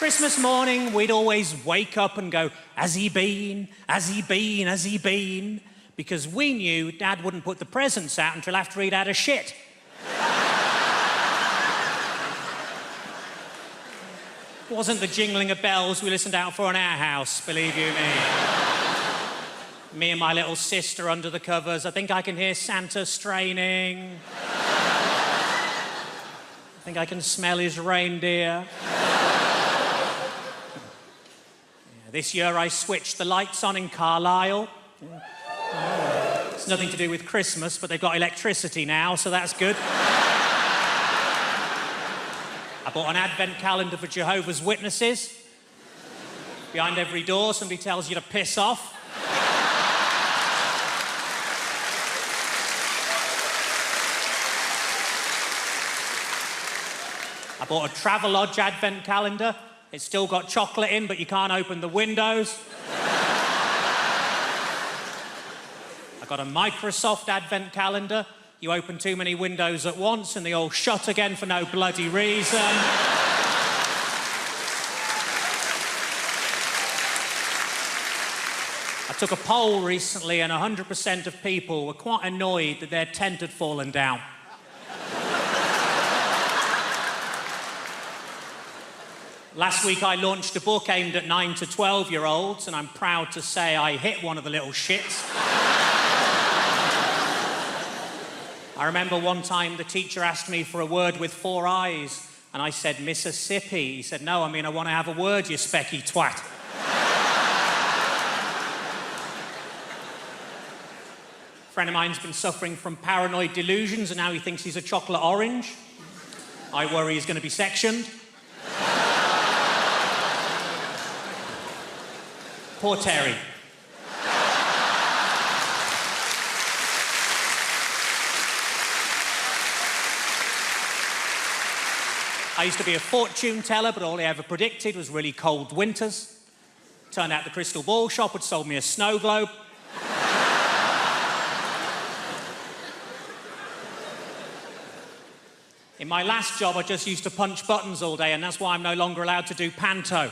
Christmas morning, we'd always wake up and go, has he been? Has he been? Has he been? Because we knew Dad wouldn't put the presents out until after he'd had a shit. It wasn't the jingling of bells we listened out for in our house, believe you me. Me and my little sister under the covers. I think I can hear Santa straining. I think I can smell his reindeer. This year I switched the lights on in Carlisle. It's nothing to do with Christmas, but they've got electricity now, so that's good. I bought an advent calendar for Jehovah's Witnesses. Behind every door, somebody tells you to piss off. I bought a Travelodge advent calendar. It's still got chocolate in, but you can't open the windows. I got a Microsoft advent calendar. You open too many windows at once and they all shut again for no bloody reason. I took a poll recently and 100% of people were quite annoyed that their tent had fallen down. Last week I launched a book aimed at 9 to 12-year-olds, and I'm proud to say I hit one of the little shits. I remember one time the teacher asked me for a word with 4 eyes, and I said, Mississippi. He said, no, I mean, I want to have a word, you specky twat. A friend of mine's been suffering from paranoid delusions, and now he thinks he's a chocolate orange. I worry he's going to be sectioned. Poor Terry. I used to be a fortune teller, but all he ever predicted was really cold winters. Turned out the crystal ball shop had sold me a snow globe. In my last job, I just used to punch buttons all day, and that's why I'm no longer allowed to do panto.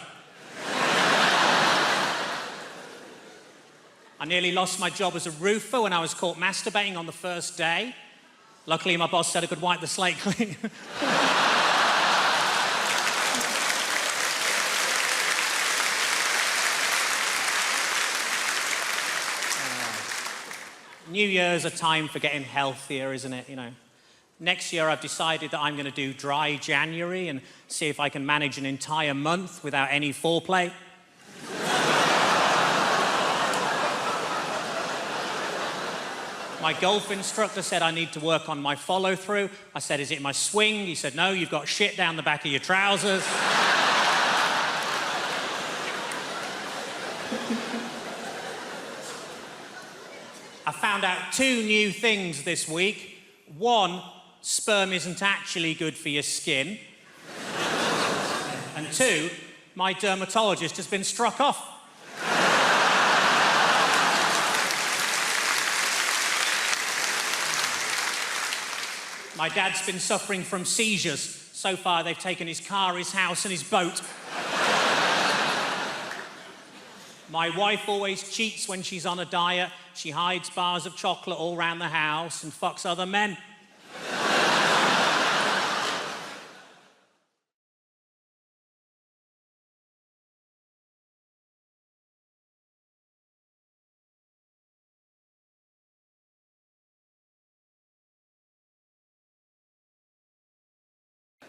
I nearly lost my job as a roofer when I was caught masturbating on the first day. Luckily, my boss said I could wipe the slate clean. New Year's a time for getting healthier, isn't it? You know. Next year, I've decided that I'm going to do dry January and see if I can manage an entire month without any foreplay. My golf instructor said I need to work on my follow-through. I said, is it my swing? He said, no, you've got shit down the back of your trousers. I found out 2 new things this week. 1, sperm isn't actually good for your skin. And 2, my dermatologist has been struck off. My dad's been suffering from seizures. So far, they've taken his car, his house, and his boat. My wife always cheats when she's on a diet. She hides bars of chocolate all around the house and fucks other men.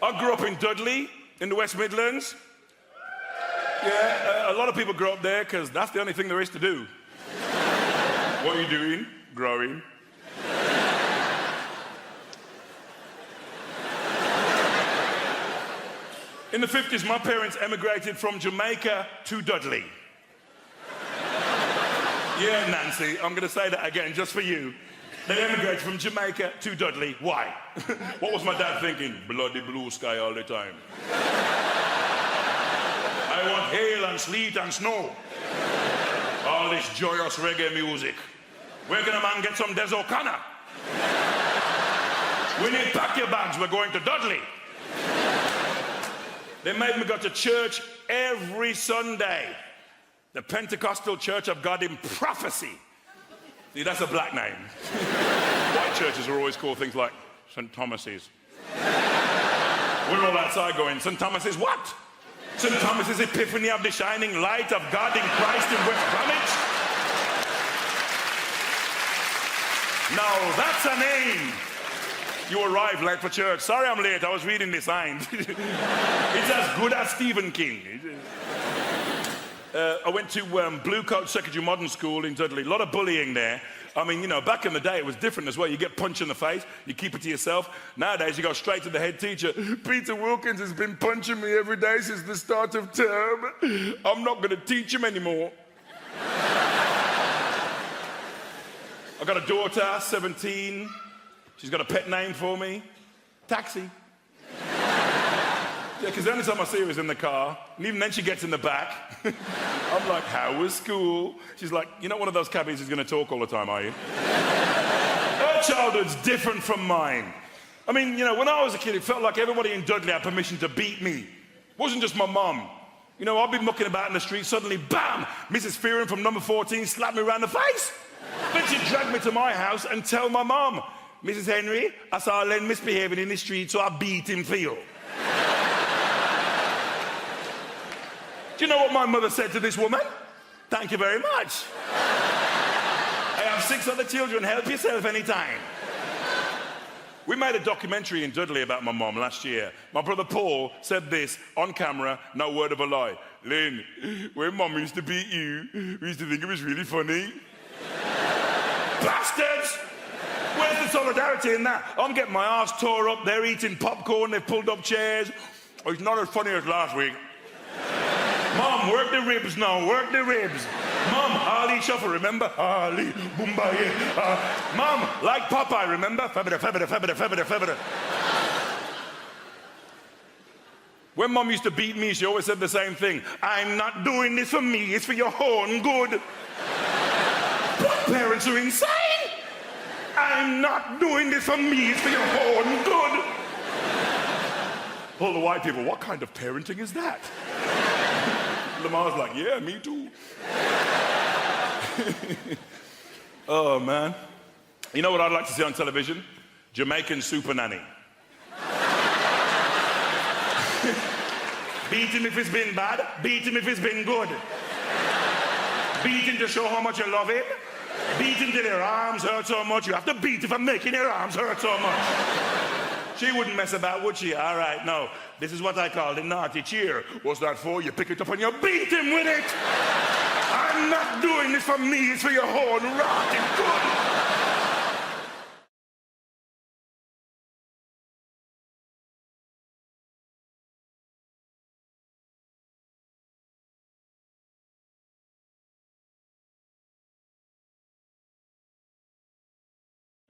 I grew up in Dudley, in the West Midlands. Yeah, a lot of people grow up there because that's the only thing there is to do. What are you doing? Growing. In the 50s, my parents emigrated from Jamaica to Dudley. Yeah, Nancy, I'm going to say that again just for you. They emigrated from Jamaica to Dudley. Why? What was my dad thinking? Bloody blue sky all the time. I want hail and sleet and snow. All this joyous reggae music. Where can a man get some Des O'Connor? We need pack your bags, we're going to Dudley. They made me go to church every Sunday. The Pentecostal Church of God in Prophecy. See, that's a black name. White churches are always called things like St. Thomas's. We're all outside going, St. Thomas's what? St. Thomas's Epiphany of the Shining Light of God in Christ in West Bromwich? Now, that's a name. You arrived late for church. Sorry I'm late, I was reading the signs. It's as good as Stephen King. I went to Blue Coat Secondary Modern School in Dudley. A lot of bullying there. I mean, you know, back in the day it was different as well. You get punched in the face, you keep it to yourself. Nowadays you go straight to the head teacher. Peter Wilkins has been punching me every day since the start of term. I'm not going to teach him anymore. I got a daughter, 17. She's got a pet name for me. Taxi. Yeah, because the only time I see her is in the car, and even then she gets in the back. I'm like, how was school? She's like, you're not one of those cabbies who's going to talk all the time, are you? Her childhood's different from mine. I mean, you know, when I was a kid, it felt like everybody in Dudley had permission to beat me. It wasn't just my mum. You know, I'd be mucking about in the street, suddenly, bam, Mrs. Fearon from number 14 slapped me around the face. Then she'd drag me to my house and tell my mum, Mrs. Henry, I saw Len misbehaving in the street, so I beat him for you. Do you know what my mother said to this woman? Thank you very much. I have 6 other children, help yourself anytime. We made a documentary in Dudley about my mom last year. My brother Paul said this on camera, no word of a lie. Lynn, when mom used to beat you, we used to think it was really funny. Bastards! Where's the solidarity in that? I'm getting my arse tore up, they're eating popcorn, they've pulled up chairs. Oh, it's not as funny as last week. Mom, work the ribs now, work the ribs. Mom, Harley Shuffle, remember? Harley, Boombaye. Mom, like Popeye, remember? Fabida, fabida, fabida, fabida, fabida. When Mom used to beat me, she always said the same thing. I'm not doing this for me, it's for your own good. Black parents are insane. I'm not doing this for me, it's for your own good. All the white people, what kind of parenting is that? Lamar's like, yeah, me too. Oh, man. You know what I'd like to see on television? Jamaican Super Nanny. Beat him if it's been bad, beat him if it's been good. Beat him to show how much you love him. Beat him till your arms hurt so much. You have to beat if I'm making your arms hurt so much. She wouldn't mess about, would she? All right, no. This is what I call the naughty cheer. What's that for? You pick it up and you beat him with it. I'm not doing this for me, it's for your own rotten good.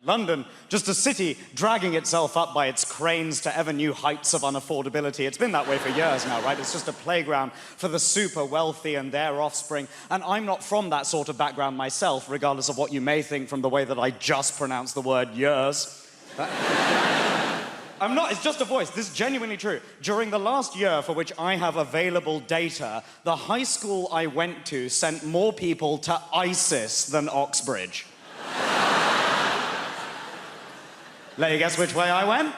London, just a city dragging itself up by its cranes to ever new heights of unaffordability. It's been that way for years now, right? It's just a playground for the super wealthy and their offspring. And I'm not from that sort of background myself, regardless of what you may think from the way that I just pronounced the word years. I'm not, it's just a voice. This is genuinely true. During the last year for which I have available data, the high school I went to sent more people to ISIS than Oxbridge. Let you guess which way I went?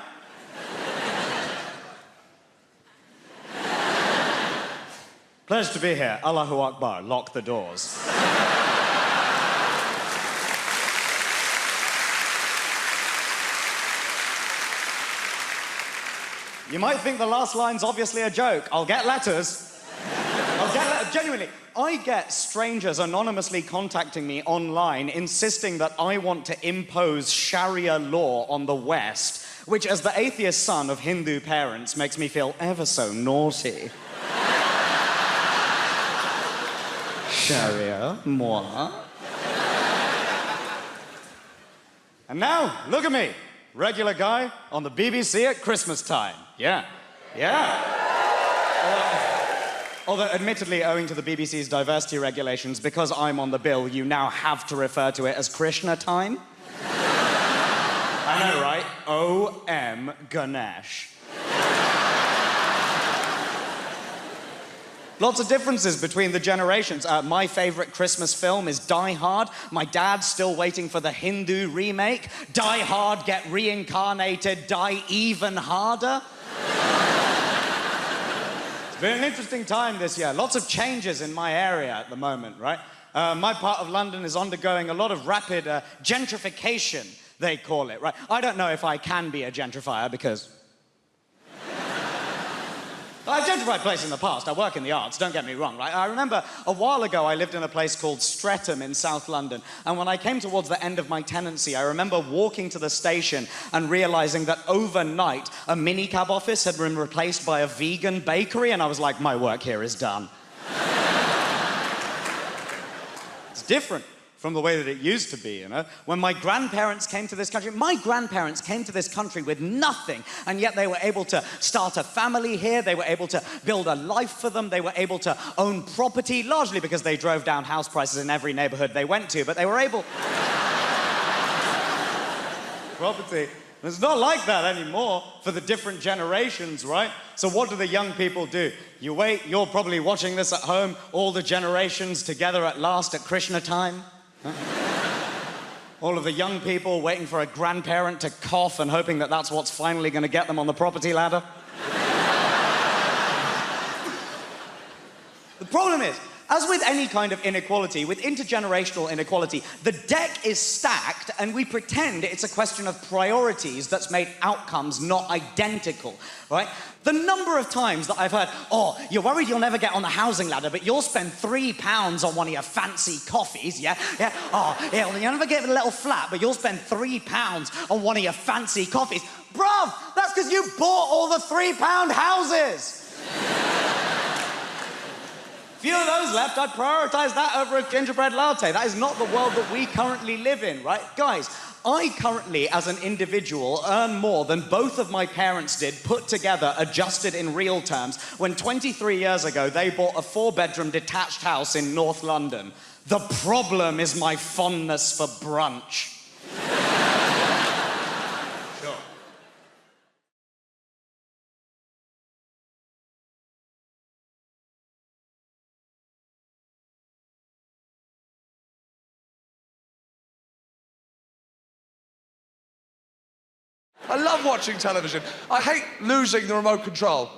Pleasure to be here. Allahu Akbar. Lock the doors. You might think the last line's obviously a joke. I'll get letters. Genuinely, I get strangers anonymously contacting me online insisting that I want to impose Sharia law on the West, which, as the atheist son of Hindu parents, makes me feel ever so naughty. Sharia, moi. And now, look at me. Regular guy on the BBC at Christmas time. Yeah. Although, admittedly, owing to the BBC's diversity regulations, because I'm on the bill, you now have to refer to it as Krishna time. I know, right? O.M. Ganesh. Lots of differences between the generations. My favorite Christmas film is Die Hard. My dad's still waiting for the Hindu remake. Die Hard, get reincarnated, die even harder. It's been an interesting time this year. Lots of changes in my area at the moment, right? My part of London is undergoing a lot of rapid gentrification, they call it, right? I don't know if I can be a gentrifier because I've gentrified places in the past. I work in the arts, don't get me wrong, right? I remember a while ago I lived in a place called Streatham in South London, and when I came towards the end of my tenancy, I remember walking to the station and realizing that overnight a minicab office had been replaced by a vegan bakery, and I was like, my work here is done. It's different from the way that it used to be, you know? When my grandparents came to this country with nothing, and yet they were able to start a family here, they were able to build a life for them, they were able to own property, largely because they drove down house prices in every neighborhood they went to, but they were able... property. It's not like that anymore for the different generations, right? So what do the young people do? You wait, you're probably watching this at home, all the generations together at last at Krishna time. Huh? All of the young people waiting for a grandparent to cough and hoping that that's what's finally going to get them on the property ladder. The problem is, as with any kind of inequality, with intergenerational inequality, the deck is stacked and we pretend it's a question of priorities that's made outcomes not identical, right? The number of times that I've heard, oh, you're worried you'll never get on the housing ladder, but you'll spend £3 on one of your fancy coffees, yeah? Oh, yeah, well, you'll never get a little flat, but you'll spend £3 on one of your fancy coffees. Bruv, that's because you bought all the £3 houses. Few of those left, I'd prioritize that over a gingerbread latte. That is not the world that we currently live in, right? Guys, I currently, as an individual, earn more than both of my parents did, put together, adjusted in real terms, when 23 years ago they bought a 4-bedroom detached house in North London. The problem is my fondness for brunch. Sure. I love watching television. I hate losing the remote control,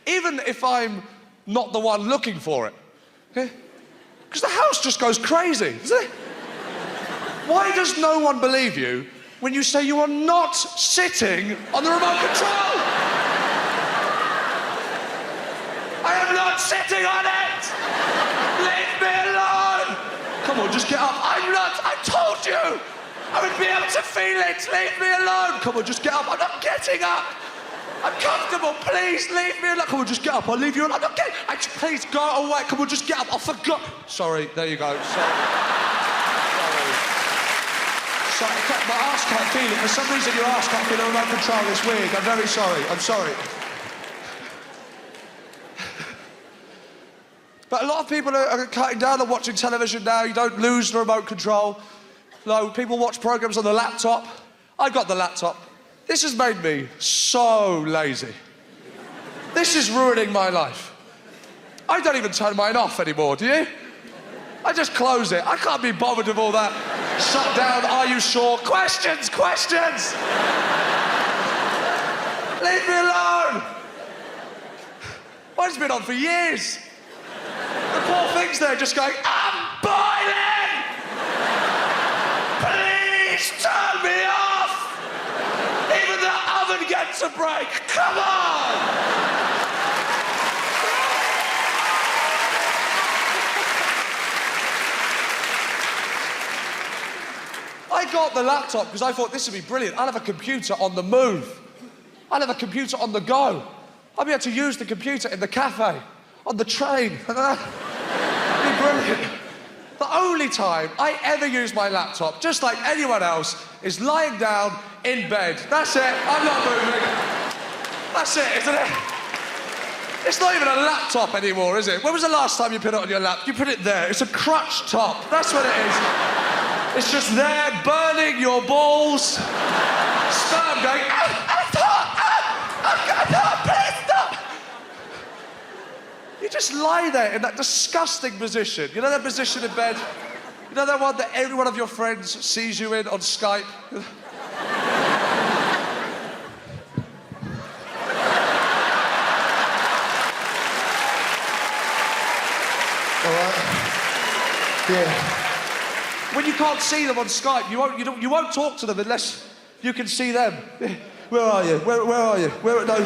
even if I'm not the one looking for it. Because the house just goes crazy, doesn't it? Why does no one believe you when you say you are not sitting on the remote control? I am not sitting on it! Leave me alone! Come on, just get up. I'm not, I told you! I would be able to feel it. Leave me alone. Come on, just get up. I'm not getting up. I'm comfortable. Please leave me alone. Come on, just get up. I'll leave you alone. I'm not getting... Please go away. Come on, just get up. I forgot. Sorry, there you go. Sorry. My arse can't feel it. For some reason, your arse can't feel the remote control. It's weird. I'm very sorry. I'm sorry. But a lot of people are cutting down on watching television now. You don't lose the remote control. No, people watch programs on the laptop. I've got the laptop. This has made me so lazy. This is ruining my life. I don't even turn mine off anymore, do you? I just close it. I can't be bothered with all that. Shut down, are you sure? Questions! Leave me alone! Mine's been on for years. The poor thing's there just going, I'm boiling! Please turn me off! Even the oven gets a break. Come on! I got the laptop because I thought this would be brilliant. I'll have a computer on the move. I'll have a computer on the go. I'll be able to use the computer in the cafe, on the train. It'd be brilliant. The only time I ever use my laptop, just like anyone else, is lying down in bed. That's it. I'm not moving. That's it, isn't it? It's not even a laptop anymore, is it? When was the last time you put it on your lap? You put it there. It's a crutch top. That's what it is. It's just there, burning your balls. Sperm going, it's hot, please stop. just lie there in that disgusting position. You know that position in bed? You know that one that every one of your friends sees you in on Skype? All right. Yeah. When you can't see them on Skype, you won't talk to them unless you can see them. Where are you? Where are you? Where are you? Where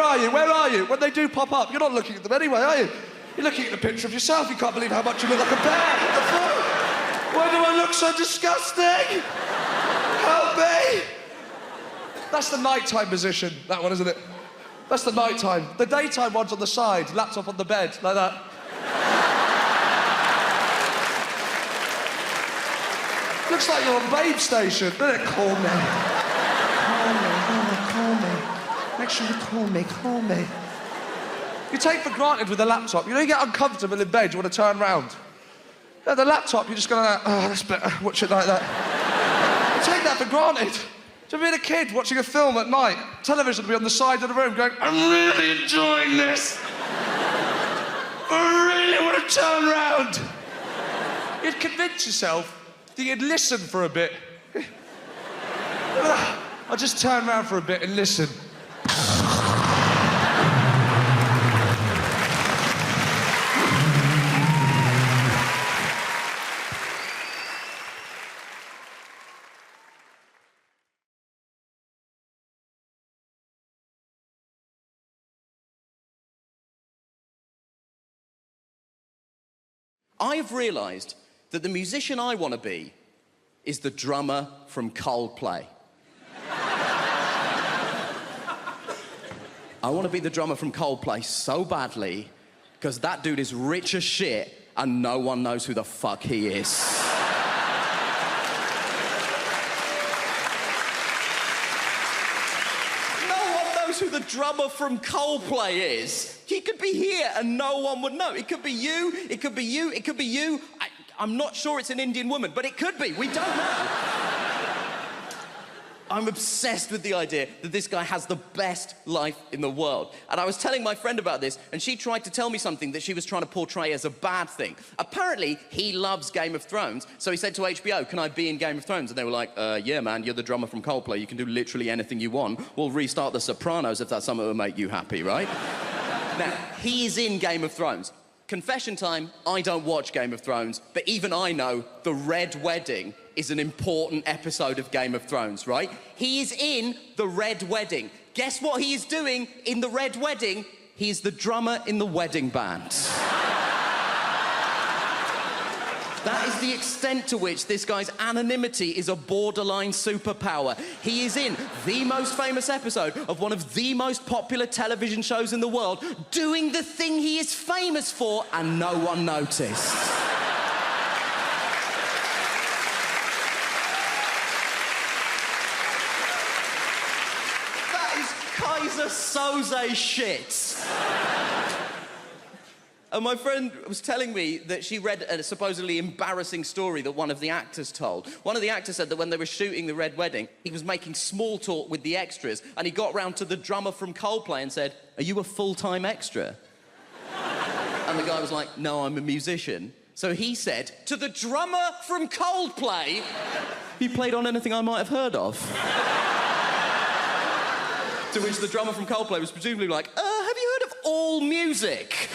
are you? Where are you? When they do pop up, you're not looking at them anyway, are you? You're looking at the picture of yourself. You can't believe how much you look like a bear. What the fuck? Why do I look so disgusting? Help me! That's the nighttime position, that one, isn't it? That's the nighttime. The daytime one's on the side, laptop on the bed, like that. Looks like you're on Babe Station, doesn't it? Call me. Call me. Make sure you call me. You take for granted with a laptop. You know, you get uncomfortable in bed, you want to turn round. Yeah, the laptop, you're just going to, oh, that's better, watch it like that. You take that for granted. To being a kid watching a film at night, television will be on the side of the room going, I'm really enjoying this. I really want to turn round. You'd convince yourself that you'd listen for a bit. I'll just turn round for a bit and listen. I've realised that the musician I want to be is the drummer from Coldplay. I want to be the drummer from Coldplay so badly because that dude is rich as shit and no one knows who the fuck he is. Who the drummer from Coldplay is. He could be here and no one would know. It could be you, it could be you, it could be you. I'm not sure it's an Indian woman, but it could be. We don't know. I'm obsessed with the idea that this guy has the best life in the world. And I was telling my friend about this, and she tried to tell me something that she was trying to portray as a bad thing. Apparently, he loves Game of Thrones, so he said to HBO, can I be in Game of Thrones? And they were like, yeah, man, you're the drummer from Coldplay. You can do literally anything you want. We'll restart The Sopranos if that's something that will make you happy, right? Now, he is in Game of Thrones. Confession time, I don't watch Game of Thrones, but even I know the Red Wedding is an important episode of Game of Thrones, right? He is in the Red Wedding. Guess what he is doing in the Red Wedding? He is the drummer in the wedding band. That is the extent to which this guy's anonymity is a borderline superpower. He is in the most famous episode of one of the most popular television shows in the world, doing the thing he is famous for, and no one noticed. That is Kaiser Soze shit. And my friend was telling me that she read a supposedly embarrassing story that one of the actors told. One of the actors said that when they were shooting the Red Wedding, he was making small talk with the extras, and he got round to the drummer from Coldplay and said, are you a full-time extra? And the guy was like, no, I'm a musician. So he said, to the drummer from Coldplay, you played on anything I might have heard of? To which the drummer from Coldplay was presumably like, have you heard of All Music?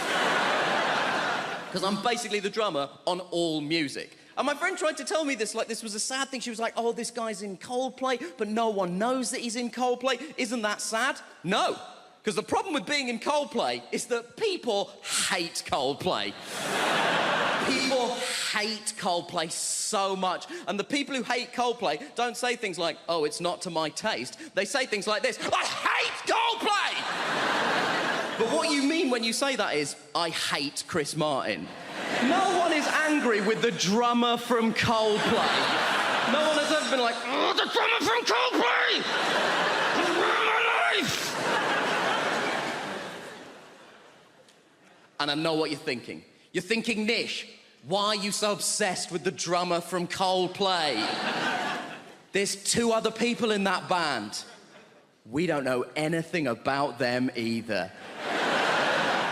Because I'm basically the drummer on All Music. And my friend tried to tell me this, like this was a sad thing. She was like, oh, this guy's in Coldplay, but no one knows that he's in Coldplay. Isn't that sad? No. Because the problem with being in Coldplay is that people hate Coldplay. People hate Coldplay so much. And the people who hate Coldplay don't say things like, oh, it's not to my taste. They say things like this, I hate Coldplay! But what you mean when you say that is, I hate Chris Martin. No one is angry with the drummer from Coldplay. No one has ever been like, oh, the drummer from Coldplay! He's ruined my life! And I know what you're thinking. You're thinking, Nish, why are you so obsessed with the drummer from Coldplay? There's 2 other people in that band. We don't know anything about them either.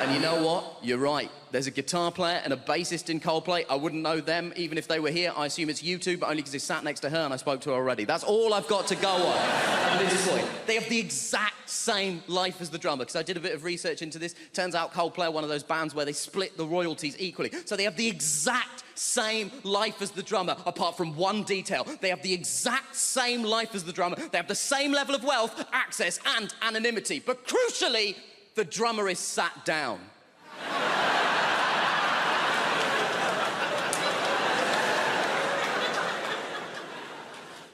And you know what? You're right. There's a guitar player and a bassist in Coldplay. I wouldn't know them even if they were here. I assume it's you two, but only because they sat next to her and I spoke to her already. That's all I've got to go on at this point. They have the exact same life as the drummer, because I did a bit of research into this. Turns out Coldplay are one of those bands where they split the royalties equally. So they have the exact same life as the drummer, apart from one detail. They have the exact same life as the drummer. They have the same level of wealth, access, and anonymity. But crucially, the drummer is sat down.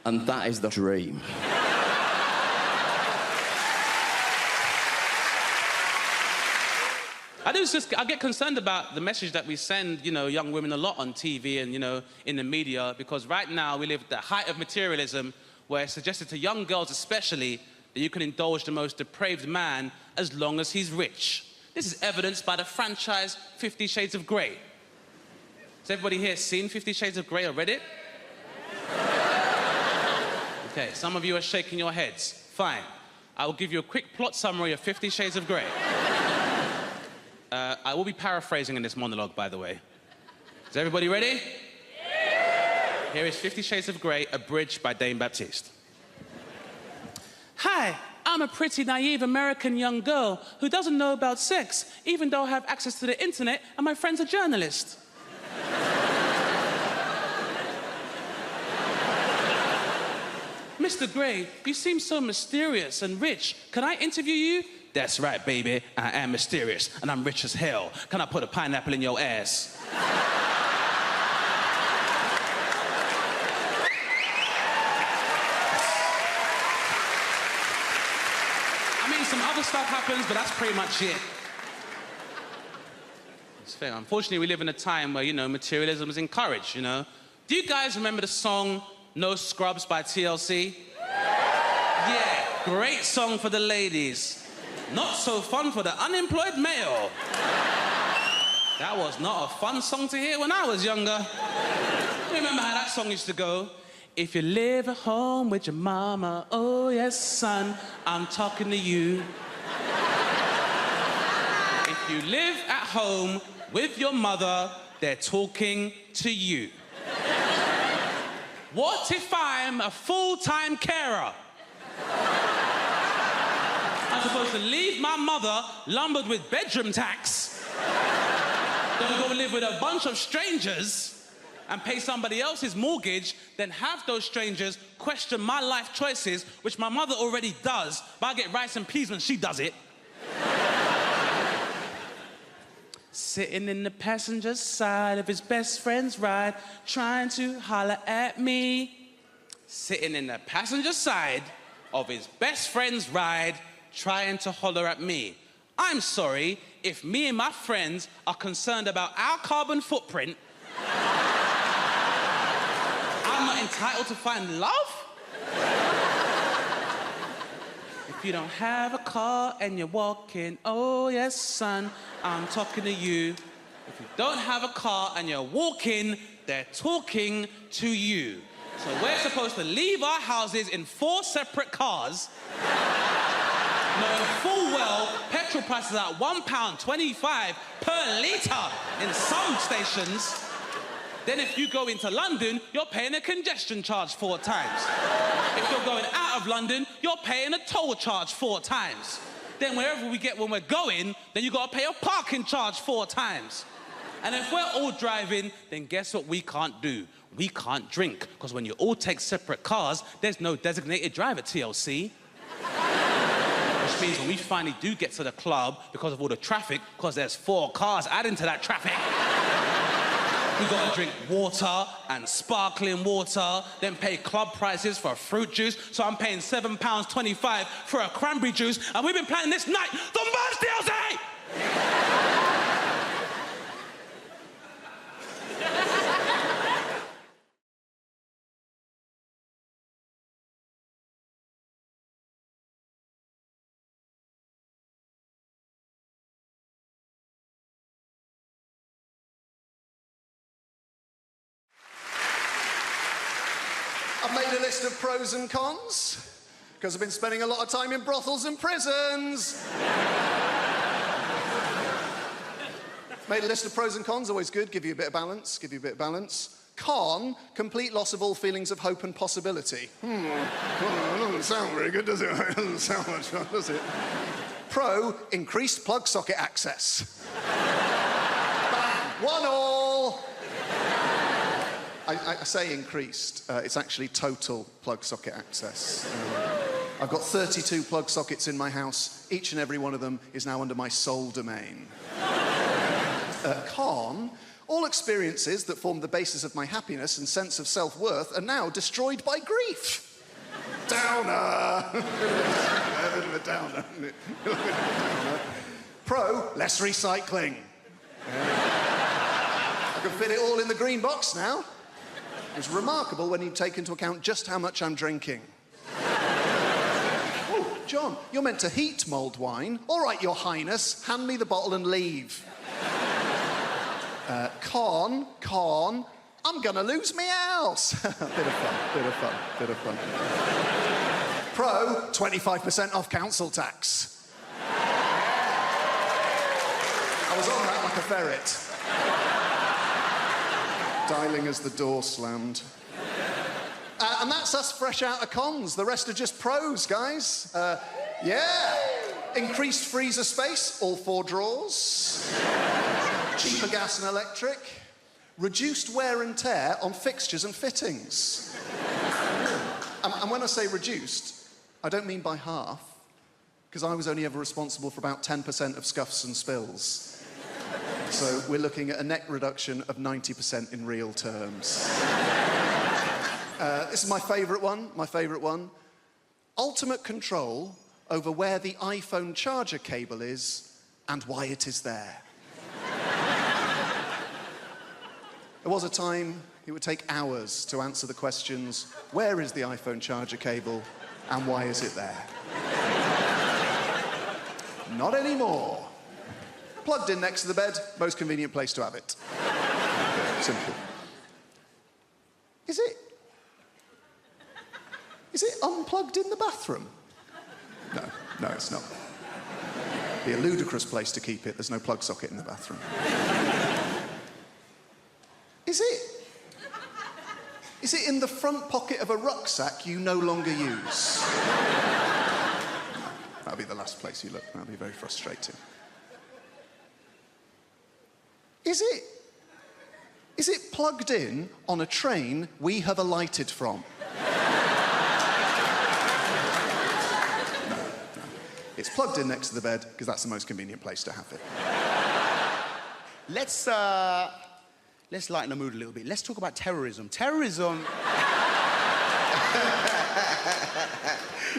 And that is the dream. I get concerned about the message that we send, young women a lot on TV and, in the media, because right now we live at the height of materialism, where it's suggested to young girls especially that you can indulge the most depraved man as long as he's rich. This is evidenced by the franchise 50 Shades of Grey. Has everybody here seen 50 Shades of Grey or read it? Okay, some of you are shaking your heads. Fine. I will give you a quick plot summary of 50 Shades of Grey. I will be paraphrasing in this monologue, by the way. Is everybody ready? Yeah! Here is 50 Shades of Grey, abridged by Dame Baptiste. Hi, I'm a pretty naive American young girl who doesn't know about sex, even though I have access to the internet and my friend's a journalist. Mr. Grey, you seem so mysterious and rich. Can I interview you? That's right, baby. I am mysterious, and I'm rich as hell. Can I put a pineapple in your ass? I mean, some other stuff happens, but that's pretty much it. It's fair. Unfortunately, we live in a time where, materialism is encouraged, Do you guys remember the song No Scrubs by TLC? Yeah, great song for the ladies. Not so fun for the unemployed male. That was not a fun song to hear when I was younger. Remember how that song used to go? If you live at home with your mama, oh yes, son, I'm talking to you. If you live at home with your mother, they're talking to you. What if I'm a full-time carer? I'm supposed to leave my mother lumbered with bedroom tax, then go live with a bunch of strangers and pay somebody else's mortgage, then have those strangers question my life choices, which my mother already does, but I get rice and peas when she does it. Sitting in the passenger side of his best friend's ride, trying to holler at me. Sitting in the passenger side of his best friend's ride, trying to holler at me. I'm sorry, if me and my friends are concerned about our carbon footprint, I'm not entitled to find love? If you don't have a car and you're walking, oh yes, son, I'm talking to you. If you don't have a car and you're walking, they're talking to you. So we're supposed to leave our houses in 4 separate cars, knowing full well petrol prices are at £1.25 per litre in some stations. Then if you go into London, you're paying a congestion charge 4 times. If you're going out of London, you're paying a toll charge 4 times. Then wherever we get when we're going, then you gotta pay a parking charge 4 times. And if we're all driving, then guess what we can't do? We can't drink, because when you all take separate cars, there's no designated driver, TLC. Which means when we finally do get to the club, because of all the traffic, because there's 4 cars adding to that traffic, we gotta drink water and sparkling water, then pay club prices for fruit juice. So I'm paying £7.25 for a cranberry juice, and we've been planning this night the most, TLC! I've made a list of pros and cons, because I've been spending a lot of time in brothels and prisons. Made a list of pros and cons, always good. Give you a bit of balance, give you a bit of balance. Con, complete loss of all feelings of hope and possibility. That doesn't sound very good, does it? It doesn't sound much fun, does it? Pro, increased plug socket access. Bang, 1-1. I say increased, it's actually total plug socket access. I've got 32 plug sockets in my house. Each and every one of them is now under my sole domain. Con, all experiences that form the basis of my happiness and sense of self-worth are now destroyed by grief. Downer. A bit of a downer, isn't it? Pro, less recycling. I can fit it all in the green box now. It's remarkable when you take into account just how much I'm drinking. Oh, John, you're meant to heat mulled wine. All right, Your Highness, hand me the bottle and leave. Con, I'm gonna lose my house. Bit of fun. Pro, 25% off council tax. I was on that like a ferret. Dialing as the door slammed. And that's us fresh out of cons. The rest are just pros, guys. Yeah. Increased freezer space, all 4 drawers. Cheaper gas and electric. Reduced wear and tear on fixtures and fittings. And when I say reduced, I don't mean by half, because I was only ever responsible for about 10% of scuffs and spills. So we're looking at a net reduction of 90% in real terms. This is my favourite one. Ultimate control over where the iPhone charger cable is and why it is there. There was a time it would take hours to answer the questions, where is the iPhone charger cable and why is it there? Not anymore. Plugged in next to the bed, most convenient place to have it. Simple. Is it unplugged in the bathroom? No, it's not. Be a ludicrous place to keep it. There's no plug socket in the bathroom. Is it in the front pocket of a rucksack you no longer use? That'll be the last place you look. That'll be very frustrating. Is it plugged in on a train we have alighted from? No. It's plugged in next to the bed because that's the most convenient place to have it. Let's lighten the mood a little bit. Let's talk about terrorism. Terrorism...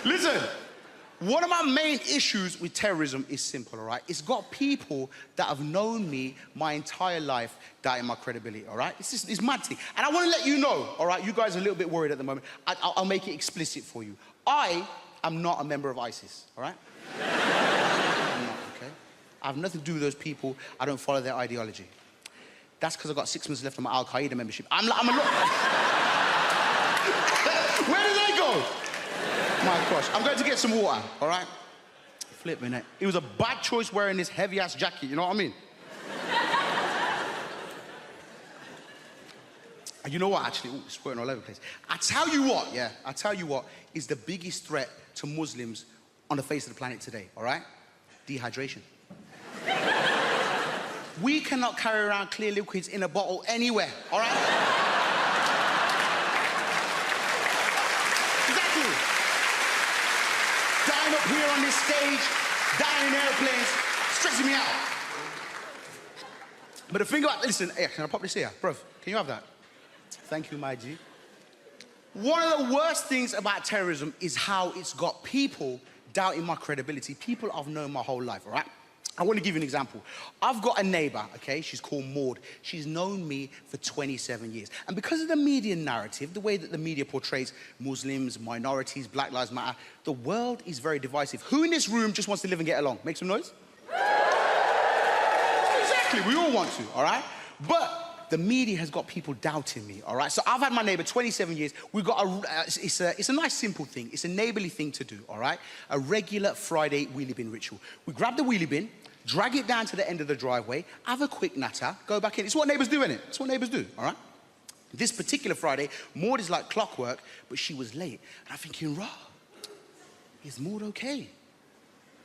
Listen, one of my main issues with terrorism is simple, all right? It's got people that have known me my entire life doubting my credibility, all right? It's mad thing. And I want to let you know, all right? You guys are a little bit worried at the moment. I'll make it explicit for you. I am not a member of ISIS, all right? I'm not, okay? I have nothing to do with those people. I don't follow their ideology. That's because I've got 6 months left on my Al-Qaeda membership. I'm a lot... Where did they go? My gosh, I'm going to get some water, all right? Flipping it. It was a bad choice wearing this heavy-ass jacket, you know what I mean? And you know what, actually? Ooh, squirting all over the place. I tell you what is the biggest threat to Muslims on the face of the planet today, all right? Dehydration. We cannot carry around clear liquids in a bottle anywhere, all right? Exactly. Dying up here on this stage, dying in airplanes, stressing me out. But the thing about, listen, hey, can I pop this here? Bruv, can you have that? Thank you, my G. One of the worst things about terrorism is how it's got people doubting my credibility. People I've known my whole life, all right? I want to give you an example. I've got a neighbor, okay? She's called Maud. She's known me for 27 years. And because of the media narrative, the way that the media portrays Muslims, minorities, Black Lives Matter, the world is very divisive. Who in this room just wants to live and get along? Make some noise. Exactly, we all want to, all right? But the media has got people doubting me, all right? So I've had my neighbor 27 years. We've got it's a nice, simple thing. It's a neighborly thing to do, all right? A regular Friday wheelie bin ritual. We grab the wheelie bin, drag it down to the end of the driveway, have a quick natter, go back in. It's what neighbours do, innit? It's what neighbours do, all right? This particular Friday, Maud is like clockwork, but she was late. And I'm thinking, rah, is Maud okay?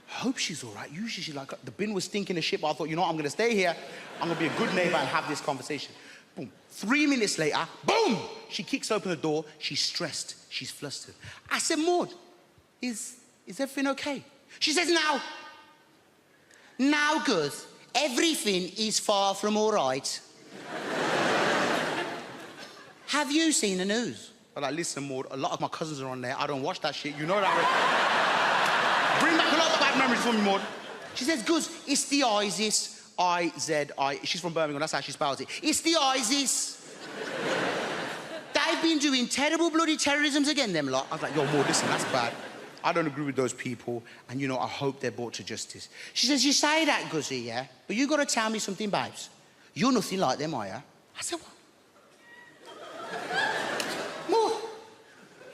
I hope she's all right. Usually she's like, the bin was stinking of shit, but I thought, you know what, I'm gonna stay here. I'm gonna be a good neighbour and have this conversation. Boom. 3 minutes later, boom! She kicks open the door. She's stressed. She's flustered. I said, Maud, is everything okay? She says, now, Gus, everything is far from all right. Have you seen the news? I'm like, listen, Maud, a lot of my cousins are on there. I don't watch that shit. You know that. Bring back a lot of bad memories for me, Maud. She says, Gus, it's the ISIS. I-Z-I. She's from Birmingham, that's how she spells it. It's the ISIS. They've been doing terrible bloody terrorisms again, them lot. I was like, yo, Maud, listen, that's bad. I don't agree with those people, and, you know, I hope they're brought to justice. She says, you say that, Guzzy, yeah? But you got to tell me something, babes. You're nothing like them, are you? I said, what? Maud,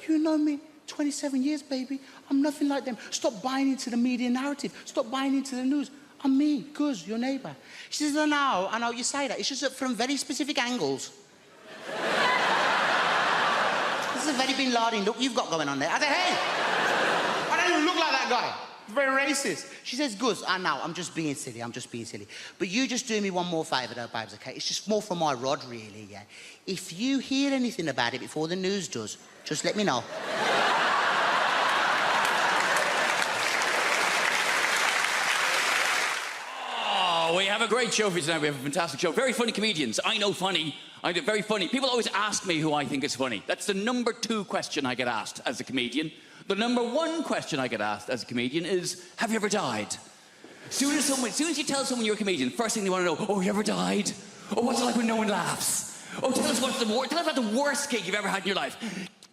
you know me 27 years, baby. I'm nothing like them. Stop buying into the media narrative. Stop buying into the news. I'm me, Guz, your neighbour. She says, I know you say that. It's just that from very specific angles. This is a very Bin Laden look you've got going on there. I said, hey, I don't even look like that guy. Very racist. She says, Guz, I know, I'm just being silly. But you just do me one more favour though, babes, okay? It's just more for my rod, really, yeah? If you hear anything about it before the news does, just let me know. We have a great show for you tonight. We have a fantastic show. Very funny comedians. I know funny. Very funny. People always ask me who I think is funny. That's the number 2 question I get asked as a comedian. The number 1 question I get asked as a comedian is, have you ever died? As soon as you tell someone you're a comedian, first thing they want to know, oh, you ever died? Oh, what's it like when no one laughs? Oh, tell us about the worst gig you've ever had in your life.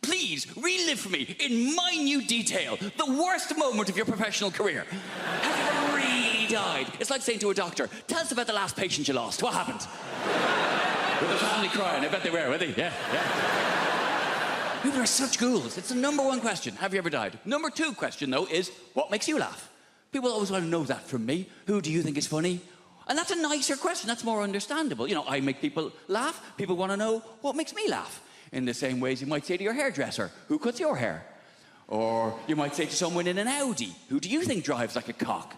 Please, relive for me, in minute detail, the worst moment of your professional career. Have you ever really died? It's like saying to a doctor, tell us about the last patient you lost. What happened? With the family crying. I bet they were they? Yeah. People are such ghouls. It's the number 1 question. Have you ever died? Number 2 question, though, is what makes you laugh? People always want to know that from me. Who do you think is funny? And that's a nicer question. That's more understandable. You know, I make people laugh. People want to know what makes me laugh. In the same ways you might say to your hairdresser, who cuts your hair? Or you might say to someone in an Audi, who do you think drives like a cock?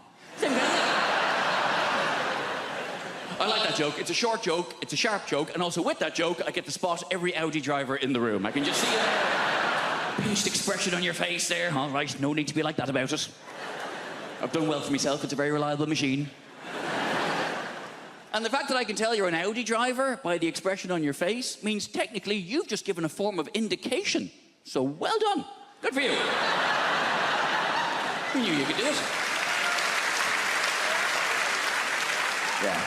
I like that joke. It's a short joke, it's a sharp joke, and also with that joke, I get to spot every Audi driver in the room. I can just see a pinched expression on your face there. All right, no need to be like that about it. I've done well for myself. It's a very reliable machine. And the fact that I can tell you're an Audi driver by the expression on your face means technically you've just given a form of indication. So well done. Good for you. Who knew you could do it? Yeah.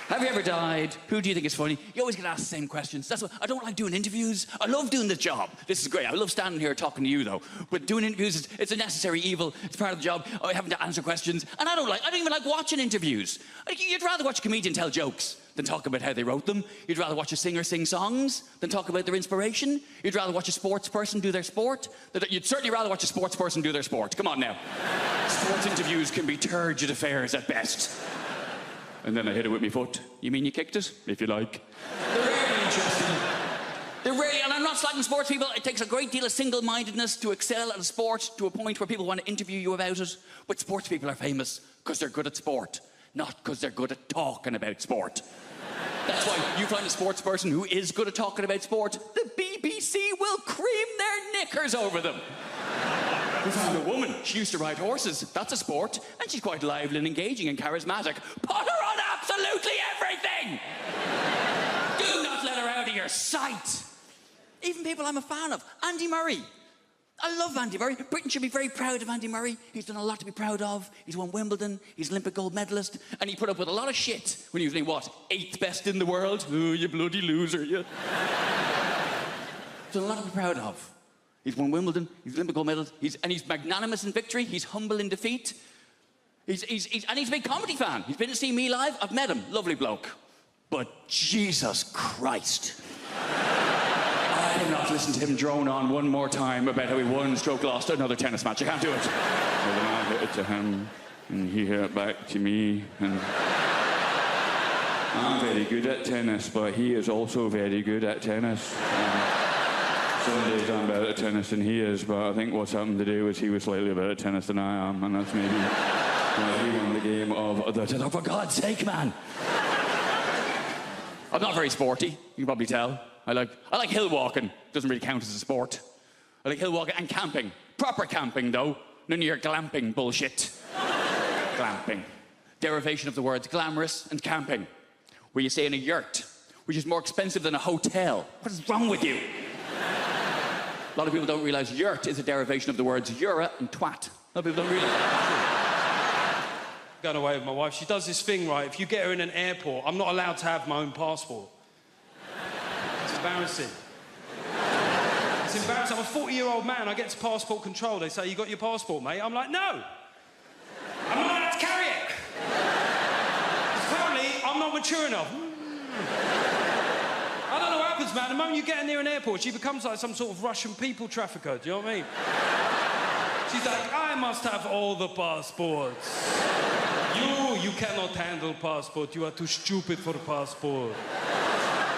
Have you ever died? Who do you think is funny? You always get asked the same questions. That's why I don't like doing interviews. I love doing this job. This is great. I love standing here talking to you, though. But doing interviews, it's a necessary evil. It's part of the job. I having to answer questions. And I don't even like watching interviews. You'd rather watch a comedian tell jokes than talk about how they wrote them. You'd rather watch a singer sing songs than talk about their inspiration. You'd rather watch a sports person do their sport. You'd certainly rather watch a sports person do their sport. Come on now. Sports interviews can be turgid affairs at best. And then I hit it with my foot. You mean you kicked it? If you like. They're really interesting. And I'm not slagging sports people. It takes a great deal of single-mindedness to excel at a sport to a point where people want to interview you about it. But sports people are famous because they're good at sport, not because they're good at talking about sport. That's why you find a sports person who is good at talking about sport, the BBC will cream their knickers over them. We found a woman. She used to ride horses. That's a sport. And she's quite lively and engaging and charismatic. Put her on absolutely everything! Do not let her out of your sight. Even people I'm a fan of. Andy Murray. I love Andy Murray. Britain should be very proud of Andy Murray. He's done a lot to be proud of. He's won Wimbledon. He's Olympic gold medalist. And he put up with a lot of shit when he was named, 8th best in the world? Oh, you bloody loser, you. He's done a lot to be proud of. He's won Wimbledon, he's Olympic gold medalist, he's magnanimous in victory, he's humble in defeat. And he's a big comedy fan. He's been to see me live, I've met him, lovely bloke. But Jesus Christ. I am not listening to him drone on one more time about how he won, stroke lost another tennis match. I can't do it. And he hit back to me, and I'm very good at tennis, but he is also very good at tennis. Some days I'm better at tennis than he is, but I think what's happened today was he was slightly better at tennis than I am, and that's maybe why he won the game of the... Oh, for God's sake, man! I'm not very sporty, you can probably tell. I like hill walking. Doesn't really count as a sport. I like hill walking and camping. Proper camping, though. None of your glamping bullshit. Glamping. Derivation of the words glamorous and camping, where you stay in a yurt, which is more expensive than a hotel. What is wrong with you? A lot of people don't realize yurt is a derivation of the words yura and twat. A lot of people don't realize that. Going away with my wife, she does this thing, right? If you get her in an airport, I'm not allowed to have my own passport. It's embarrassing. It's embarrassing. I'm a 40-year-old man. I get to passport control. They say, "You got your passport, mate?" I'm like, "No. I'm not allowed to carry it." Apparently, I'm not mature enough. I don't know what happens, man. The moment you get near an airport, she becomes like some sort of Russian people trafficker. Do you know what I mean? She's like, "I must have all the passports. You cannot handle passport. You are too stupid for passport.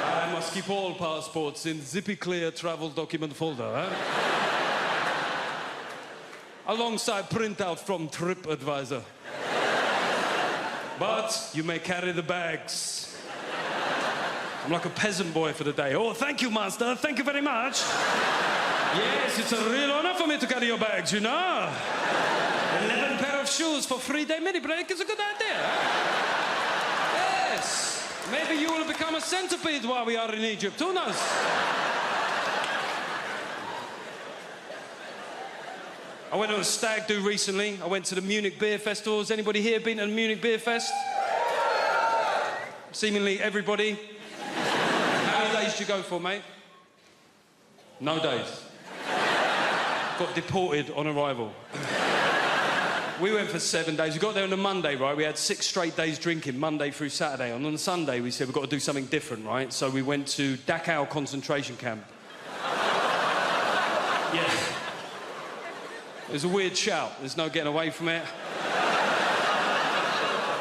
I must keep all passports in zippy clear travel document folder, huh? Alongside printout from TripAdvisor. But you may carry the bags." I'm like a peasant boy for the day. "Oh, thank you, master. Thank you very much. Yes, it's a real honor for me to carry your bags, you know. 11 pair of shoes for 3-day mini break is a good idea, huh? Yes. Maybe you will become a centipede while we are in Egypt. Who knows?" I went on a stag do recently. I went to the Munich Beer Festival. Has anybody here been to the Munich Beer Fest? Seemingly everybody. How many days did you go for, mate? No days. Got deported on arrival. We went for 7 days. We got there on a Monday, right? We had 6 straight days drinking, Monday through Saturday. And on the Sunday, we said, we've got to do something different, right? So we went to Dachau concentration camp. Yeah. It was a weird shout. There's no getting away from it.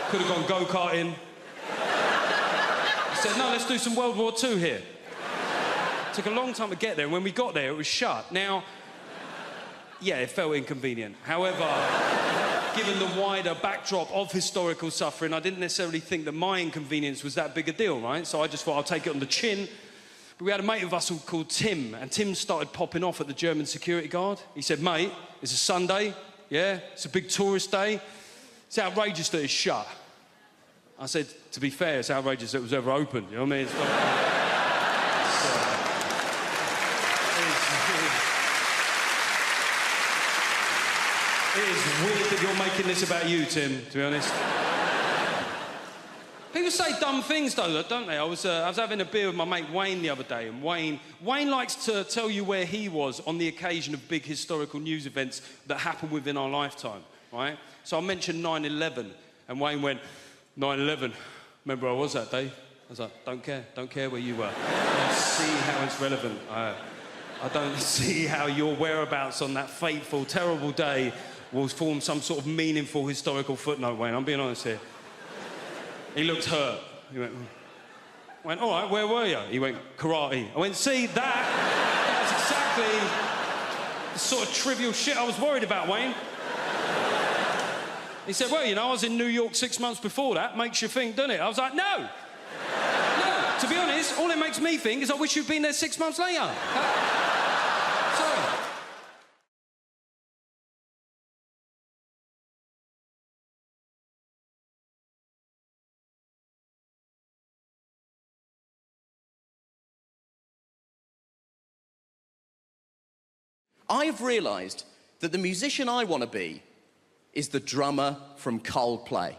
Could have gone go-karting. I said, "No, let's do some World War II here." It took a long time to get there, and when we got there, it was shut. Now, yeah, it felt inconvenient. However, given the wider backdrop of historical suffering, I didn't necessarily think that my inconvenience was that big a deal, right? So I just thought I'll take it on the chin. But we had a mate of us called Tim, and Tim started popping off at the German security guard. He said, "Mate, it's a Sunday, yeah? It's a big tourist day. It's outrageous that it's shut." I said, "To be fair, it's outrageous that it was ever open." You know what I mean? It is weird that you're making this about you, Tim, to be honest. People say dumb things, though, don't they? I was having a beer with my mate Wayne the other day, and Wayne likes to tell you where he was on the occasion of big historical news events that happened within our lifetime, right? So I mentioned 9/11, and Wayne went, 9/11, remember where I was that day? I was like, don't care where you were. I don't see how it's relevant. I don't see how your whereabouts on that fateful, terrible day will form some sort of meaningful historical footnote, Wayne. I'm being honest here. He looked hurt. He went, "All right, where were you?" He went, "Karate." I went, "See, that's exactly the sort of trivial shit I was worried about, Wayne." He said, "Well, you know, I was in New York 6 months before that. Makes you think, doesn't it?" I was like, no. To be honest, all it makes me think is I wish you'd been there 6 months later. Sorry. I have realised that the musician I want to be is the drummer from Coldplay.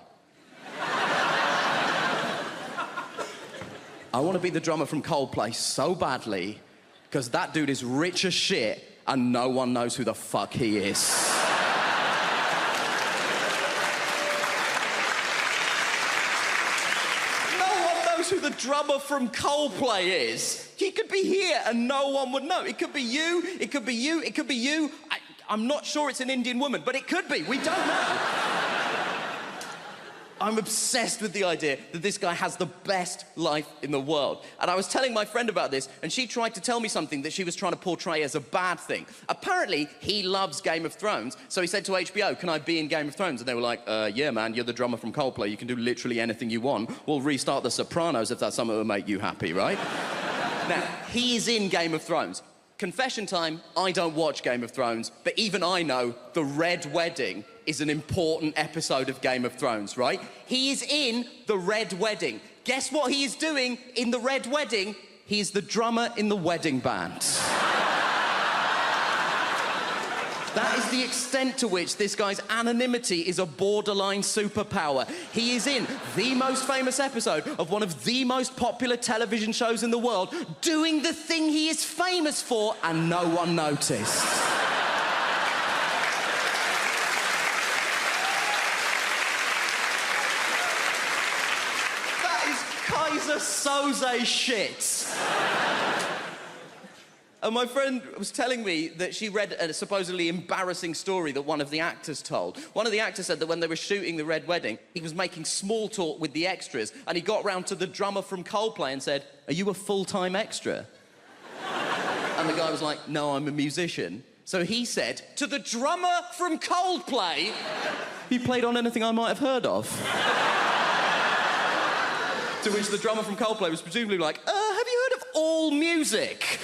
I want to be the drummer from Coldplay so badly because that dude is rich as shit and no one knows who the fuck he is. Who the drummer from Coldplay is. He could be here and no one would know. It could be you, it could be you, it could be you. I'm not sure it's an Indian woman, but it could be. We don't know. I'm obsessed with the idea that this guy has the best life in the world. And I was telling my friend about this, and she tried to tell me something that she was trying to portray as a bad thing. Apparently, he loves Game of Thrones, so he said to HBO, can I be in Game of Thrones? And they were like, yeah, man, you're the drummer from Coldplay. You can do literally anything you want. We'll restart The Sopranos if that's something that will make you happy, right? Now, he is in Game of Thrones. Confession time, I don't watch Game of Thrones, but even I know the Red Wedding is an important episode of Game of Thrones, right? He is in the Red Wedding. Guess what he is doing in the Red Wedding? He is the drummer in the wedding band. That is the extent to which this guy's anonymity is a borderline superpower. He is in the most famous episode of one of the most popular television shows in the world, doing the thing he is famous for, and no one noticed. That is Kaiser Soze shit. And my friend was telling me that she read a supposedly embarrassing story that one of the actors told. One of the actors said that when they were shooting The Red Wedding, he was making small talk with the extras, and he got round to the drummer from Coldplay and said, are you a full-time extra? And the guy was like, no, I'm a musician. So he said, to the drummer from Coldplay, he played on anything I might have heard of. To which the drummer from Coldplay was presumably like, have you heard of All Music?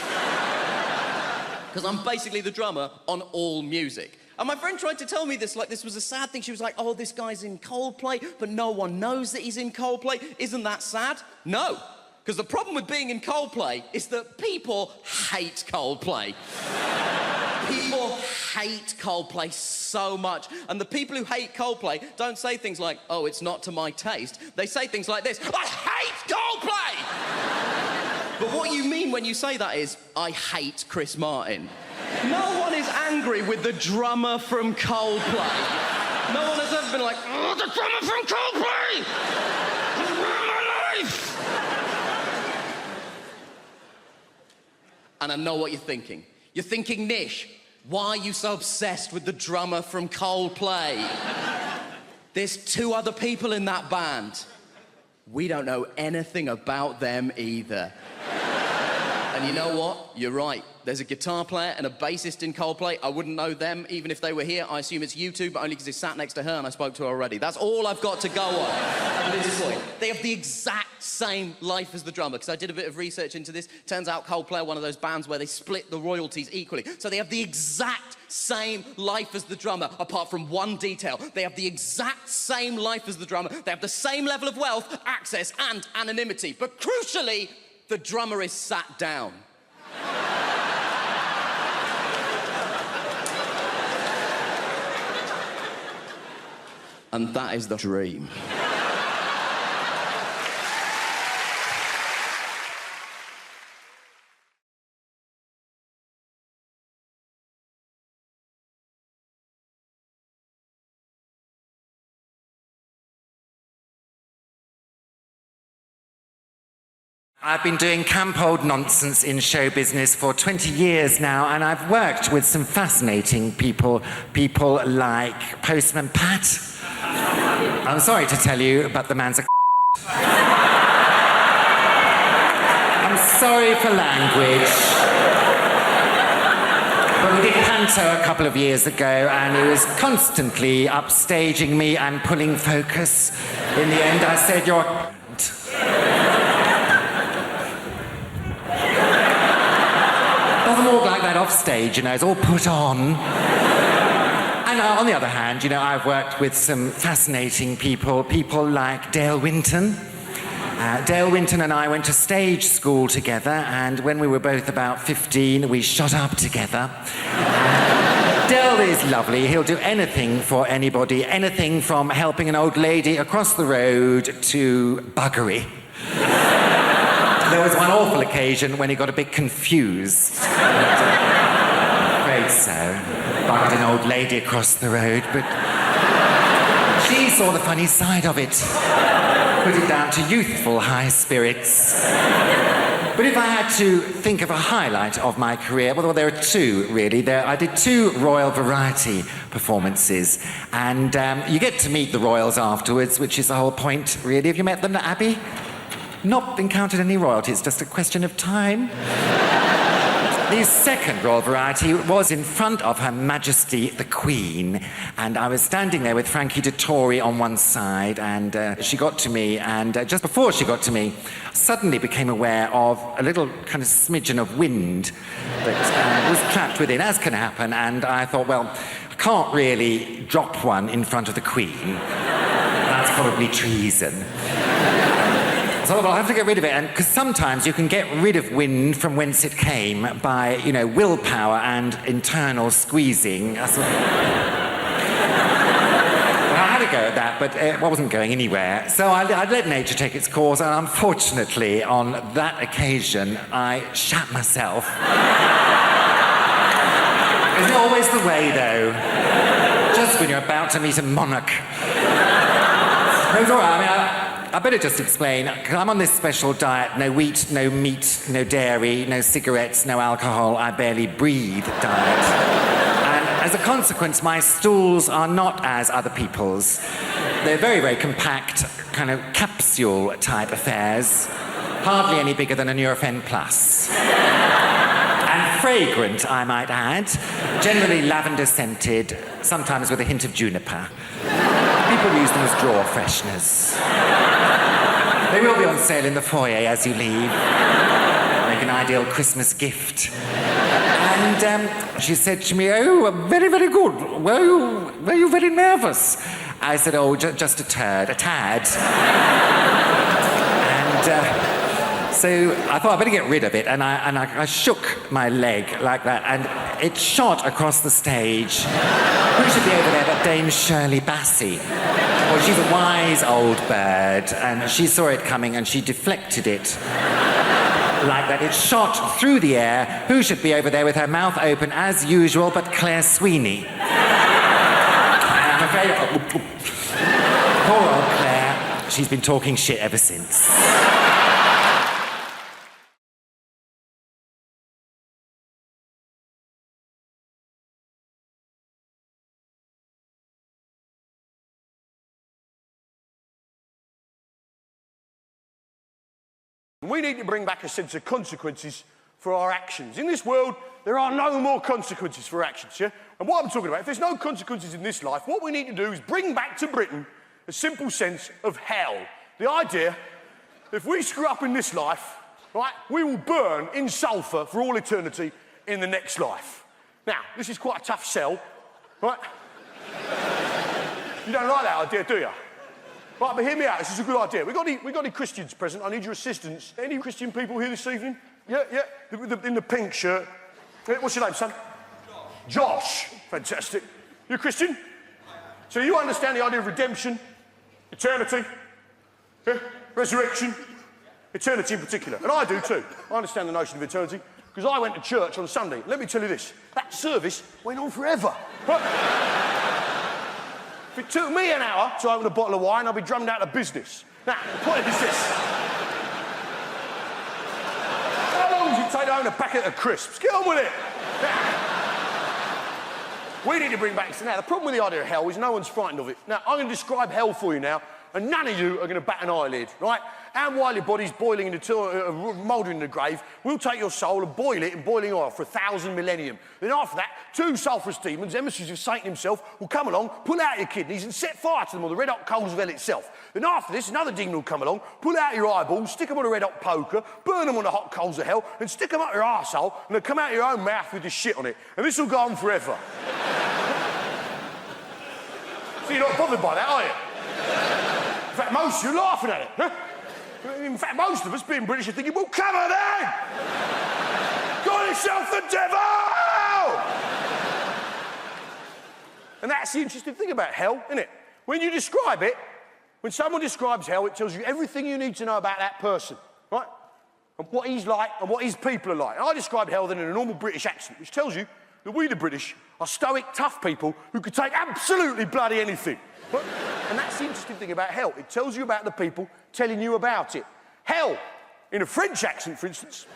Because I'm basically the drummer on All Music. And my friend tried to tell me this, like this was a sad thing. She was like, oh, this guy's in Coldplay, but no one knows that he's in Coldplay. Isn't that sad? No. Because the problem with being in Coldplay is that people hate Coldplay. People hate Coldplay so much. And the people who hate Coldplay don't say things like, oh, it's not to my taste. They say things like this, I hate Coldplay! But what you mean when you say that is, I hate Chris Martin. No one is angry with the drummer from Coldplay. No one has ever been like, oh, the drummer from Coldplay! He ruined my life! And I know what you're thinking. You're thinking, Nish, why are you so obsessed with the drummer from Coldplay? There's two other people in that band. We don't know anything about them either. And you know what? You're right. There's a guitar player and a bassist in Coldplay. I wouldn't know them even if they were here. I assume it's you two, but only because they sat next to her and I spoke to her already. That's all I've got to go on at this point. They have the exact same life as the drummer, because I did a bit of research into this. Turns out Coldplay are one of those bands where they split the royalties equally. So they have the exact same life as the drummer, apart from one detail. They have the exact same life as the drummer. They have the same level of wealth, access, and anonymity. But crucially, the drummer is sat down. And that is the dream. I've been doing camp old nonsense in show business for 20 years now, and I've worked with some fascinating people like Postman Pat. I'm sorry to tell you, but the man's a I'm sorry for language. But we did Panto a couple of years ago, and he was constantly upstaging me and pulling focus. In the end, I said, you're a doesn't walk like that off stage, you know, it's all put on. And on the other hand, you know, I've worked with some fascinating people like Dale Winton. Dale Winton and I went to stage school together, and when we were both about 15, we shot up together. Dale is lovely. He'll do anything for anybody, anything from helping an old lady across the road to buggery. There was one awful occasion when he got a bit confused. Afraid so. Bugged an old lady across the road, but she saw the funny side of it. put it down to youthful high spirits. But if I had to think of a highlight of my career, well, there are two, really. I did 2 Royal Variety performances, and you get to meet the royals afterwards, which is the whole point, really. Have you met them, Abby? Not encountered any royalty, it's just a question of time. The second Royal Variety was in front of Her Majesty the Queen, and I was standing there with Frankie Dettori on one side, and she got to me, and just before she got to me, suddenly became aware of a little kind of smidgen of wind that was trapped within, as can happen, and I thought, well, I can't really drop one in front of the Queen. That's probably treason. So I'll have to get rid of it, and because sometimes you can get rid of wind from whence it came by, you know, willpower and internal squeezing. Well, I had a go at that, but it wasn't going anywhere. So I let nature take its course, and unfortunately, on that occasion, I shat myself. Isn't it always the way, though? Just when you're about to meet a monarch. No, it's all right. I mean, I better just explain, because I'm on this special diet, no wheat, no meat, no dairy, no cigarettes, no alcohol, I barely breathe diet. And as a consequence, my stools are not as other people's. They're very, very compact, kind of capsule-type affairs, hardly any bigger than a Nurofen Plus. And fragrant, I might add, generally lavender-scented, sometimes with a hint of juniper. People use them as drawer fresheners. They will be on sale in the foyer as you leave. Make an ideal Christmas gift. And she said to me, "Oh, very, very good. Were you very nervous?" I said, "Oh, just a tad." And so I thought I'd better get rid of it, and I shook my leg like that, and it shot across the stage. Who should be over there but Dame Shirley Bassey? Well, she's a wise old bird, and she saw it coming, and she deflected it like that. It shot through the air. Who should be over there with her mouth open as usual but Claire Sweeney? And I'm afraid... Poor old Claire. She's been talking shit ever since. We need to bring back a sense of consequences for our actions. In this world, there are no more consequences for actions, yeah? And what I'm talking about, if there's no consequences in this life, what we need to do is bring back to Britain a simple sense of hell. The idea, if we screw up in this life, right, we will burn in sulphur for all eternity in the next life. Now, this is quite a tough sell, right? You don't like that idea, do you? Right, but hear me out, this is a good idea. We got any Christians present? I need your assistance. Any Christian people here this evening? Yeah, in the pink shirt. What's your name, son? Josh. Fantastic. You a Christian? So you understand the idea of redemption, eternity, yeah? Resurrection, eternity in particular. And I do too. I understand the notion of eternity because I went to church on Sunday. Let me tell you this, that service went on forever. If it took me an hour to open a bottle of wine, I'd be drummed out of business. Now, the point is this. How long does it take to own a packet of crisps? Get on with it. Now, we need to bring back... Now, the problem with the idea of hell is no one's frightened of it. Now, I'm going to describe hell for you now, and none of you are going to bat an eyelid, right? And while your body's boiling in the mouldering in the grave, we'll take your soul and boil it in boiling oil for 1,000 millennium. Then after that, 2 sulphurous demons, emissaries of Satan himself, will come along, pull out your kidneys and set fire to them on the red-hot coals of hell itself. Then after this, another demon will come along, pull out your eyeballs, stick them on a red-hot poker, burn them on the hot coals of hell, and stick them up your arsehole, and they'll come out your own mouth with your shit on it. And this will go on forever. So you're not bothered by that, are you? In fact, most of you are laughing at it. Huh? In fact, most of us, being British, are thinking, well, come on then! Call yourself the devil! And that's the interesting thing about hell, isn't it? When you describe it, when someone describes hell, it tells you everything you need to know about that person, right? And what he's like and what his people are like. And I describe hell then in a normal British accent, which tells you that we, the British, are stoic, tough people who could take absolutely bloody anything. And that's the interesting thing about hell. It tells you about the people telling you about it. Hell, in a French accent, for instance,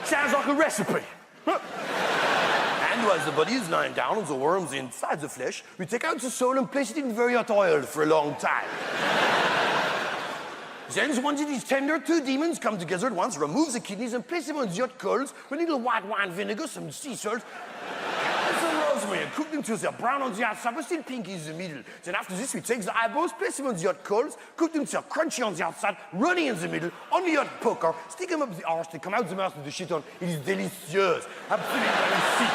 sounds like a recipe. And while the body is lying down and the worms inside the flesh, we take out the soul and place it in very hot oil for a long time. Then, once it is tender, two demons come together at once, remove the kidneys and place them on the hot coals with a little white wine vinegar, some sea salt, and some rosemary, and cook them till they're brown on the outside, but still pink in the middle. Then after this, we take the eyeballs, place them on the hot coals, cook them till they're crunchy on the outside, runny in the middle, on the hot poker, stick them up the arse, they come out the mouth with the shit on. It is delicious. Absolutely delicious.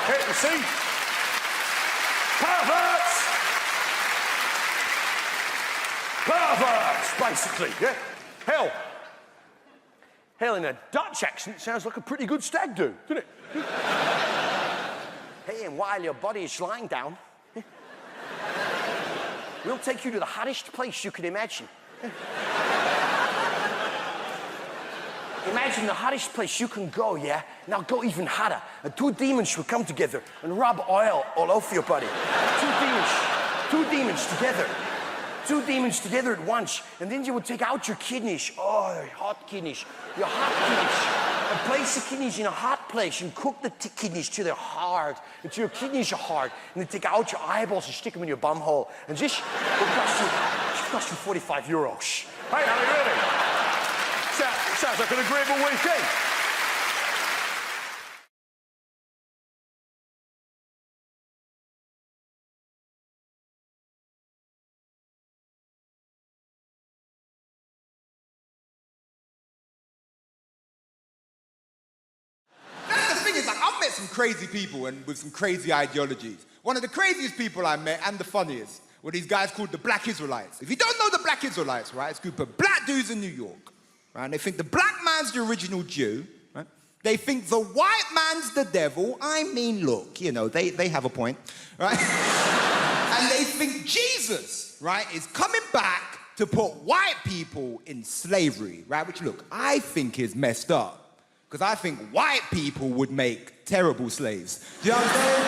Hey, you see? Perverts! Perverts, basically, yeah? Hell. Hell in a Dutch accent sounds like a pretty good stag do, doesn't it? Hey, and while your body is lying down, we'll take you to the hottest place you can imagine. Imagine the hottest place you can go, yeah? Now go even hotter. And two demons will come together and rub oil all over your body. Two demons together. Two demons together at once. And then you would take out your kidneys. Oh, your hot kidneys. Your hot kidneys. And place the kidneys in a hot place and cook the kidneys till they're hard. Until your kidneys are hard. And then take out your eyeballs and stick them in your bum hole. And this will cost you 45 euros. Hey, how are you doing? Sounds like an agreeable weekend. The thing is, like, I've met some crazy people and with some crazy ideologies. One of the craziest people I met, and the funniest, were these guys called the Black Israelites. If you don't know the Black Israelites, right, it's a group of black dudes in New York. Right? And they think the black man's the original Jew, right? They think the white man's the devil. I mean, look, you know, they have a point, right? And they think Jesus, right, is coming back to put white people in slavery, right? Which, look, I think is messed up. Because I think white people would make terrible slaves. Do you know what I'm saying?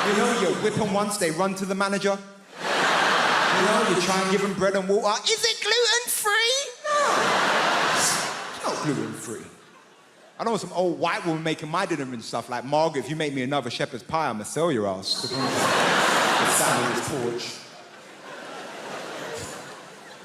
You know, you whip them once, they run to the manager. You know, you try and give them bread and water. Is it gluten-free? No. Not gluten-free. I know some old white woman making my dinner and stuff like, Margaret, if you make me another shepherd's pie, I'm gonna sell your ass. The sandwich porch.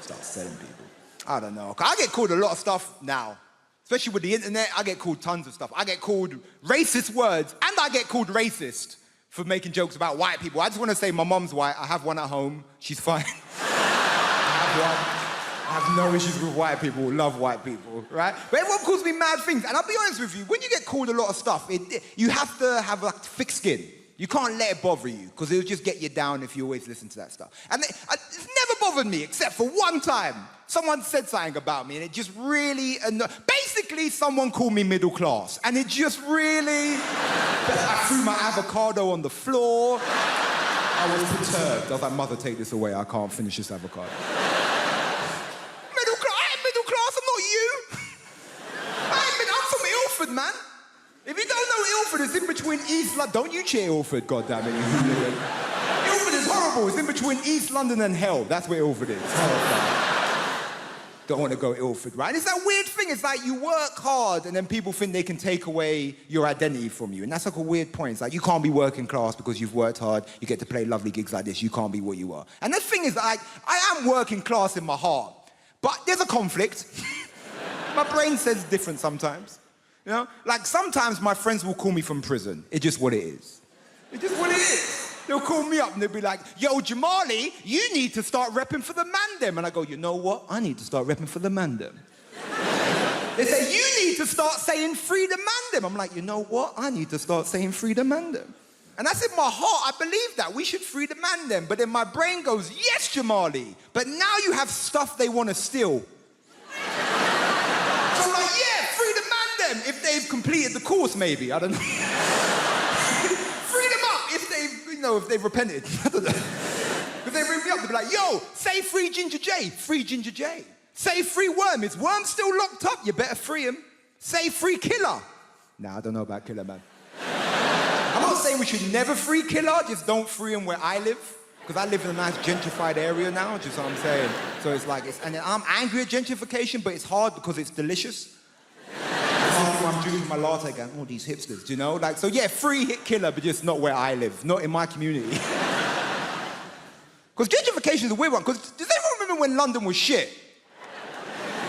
Start selling people. I don't know. I get called a lot of stuff now. Especially with the internet, I get called tons of stuff. I get called racist words, and I get called racist for making jokes about white people. I just want to say my mom's white. I have one at home. She's fine. I have one. I have no issues with white people, love white people, right? But everyone calls me mad things. And I'll be honest with you, when you get called a lot of stuff, you have to have like thick skin. You can't let it bother you, because it'll just get you down if you always listen to that stuff. And it's never bothered me, except for one time. Someone said something about me, and it just really annoyed. Basically, someone called me middle class, and it just really... I threw my avocado on the floor. I was perturbed. I was like, mother, take this away. I can't finish this avocado. Man. If you don't know Ilford, it's in between East London. Don't you cheer Ilford, goddammit, you hooligan. Ilford is horrible. It's in between East London and hell. That's where Ilford is. Don't want to go Ilford, right? And it's that weird thing. It's like you work hard and then people think they can take away your identity from you. And that's like a weird point. It's like you can't be working class because you've worked hard. You get to play lovely gigs like this. You can't be what you are. And the thing is, like, I am working class in my heart. But there's a conflict. My brain says different sometimes. You know, like sometimes my friends will call me from prison. It's just what it is. It's just what it is. They'll call me up and they'll be like, yo, Jamali, you need to start repping for the mandem. And I go, you know what? I need to start repping for the mandem. They say, you need to start saying free the mandem. I'm like, you know what? I need to start saying free the mandem. And that's in my heart. I believe that. We should free the mandem. But then my brain goes, yes, Jamali. But now you have stuff they want to steal. So I'm like, yeah, free the mandem. If they've completed the course, maybe. I don't know. Free them up if they've, you know, if they've repented. I don't know. If they ring me up, they'll be like, yo, say free Ginger J. Free Ginger J. Say free Worm. Is Worm still locked up? You better free him. Say free Killer. Nah, I don't know about Killer, man. I'm not saying we should never free Killer, just don't free him where I live. Because I live in a nice gentrified area now, just what I'm saying. So it's like, and I'm angry at gentrification, but it's hard because it's delicious. I'm drinking my latte going, oh, these hipsters, do you know? Like, so yeah, free hit killer, but just not where I live, not in my community. Because gentrification is a weird one, because does anyone remember when London was shit?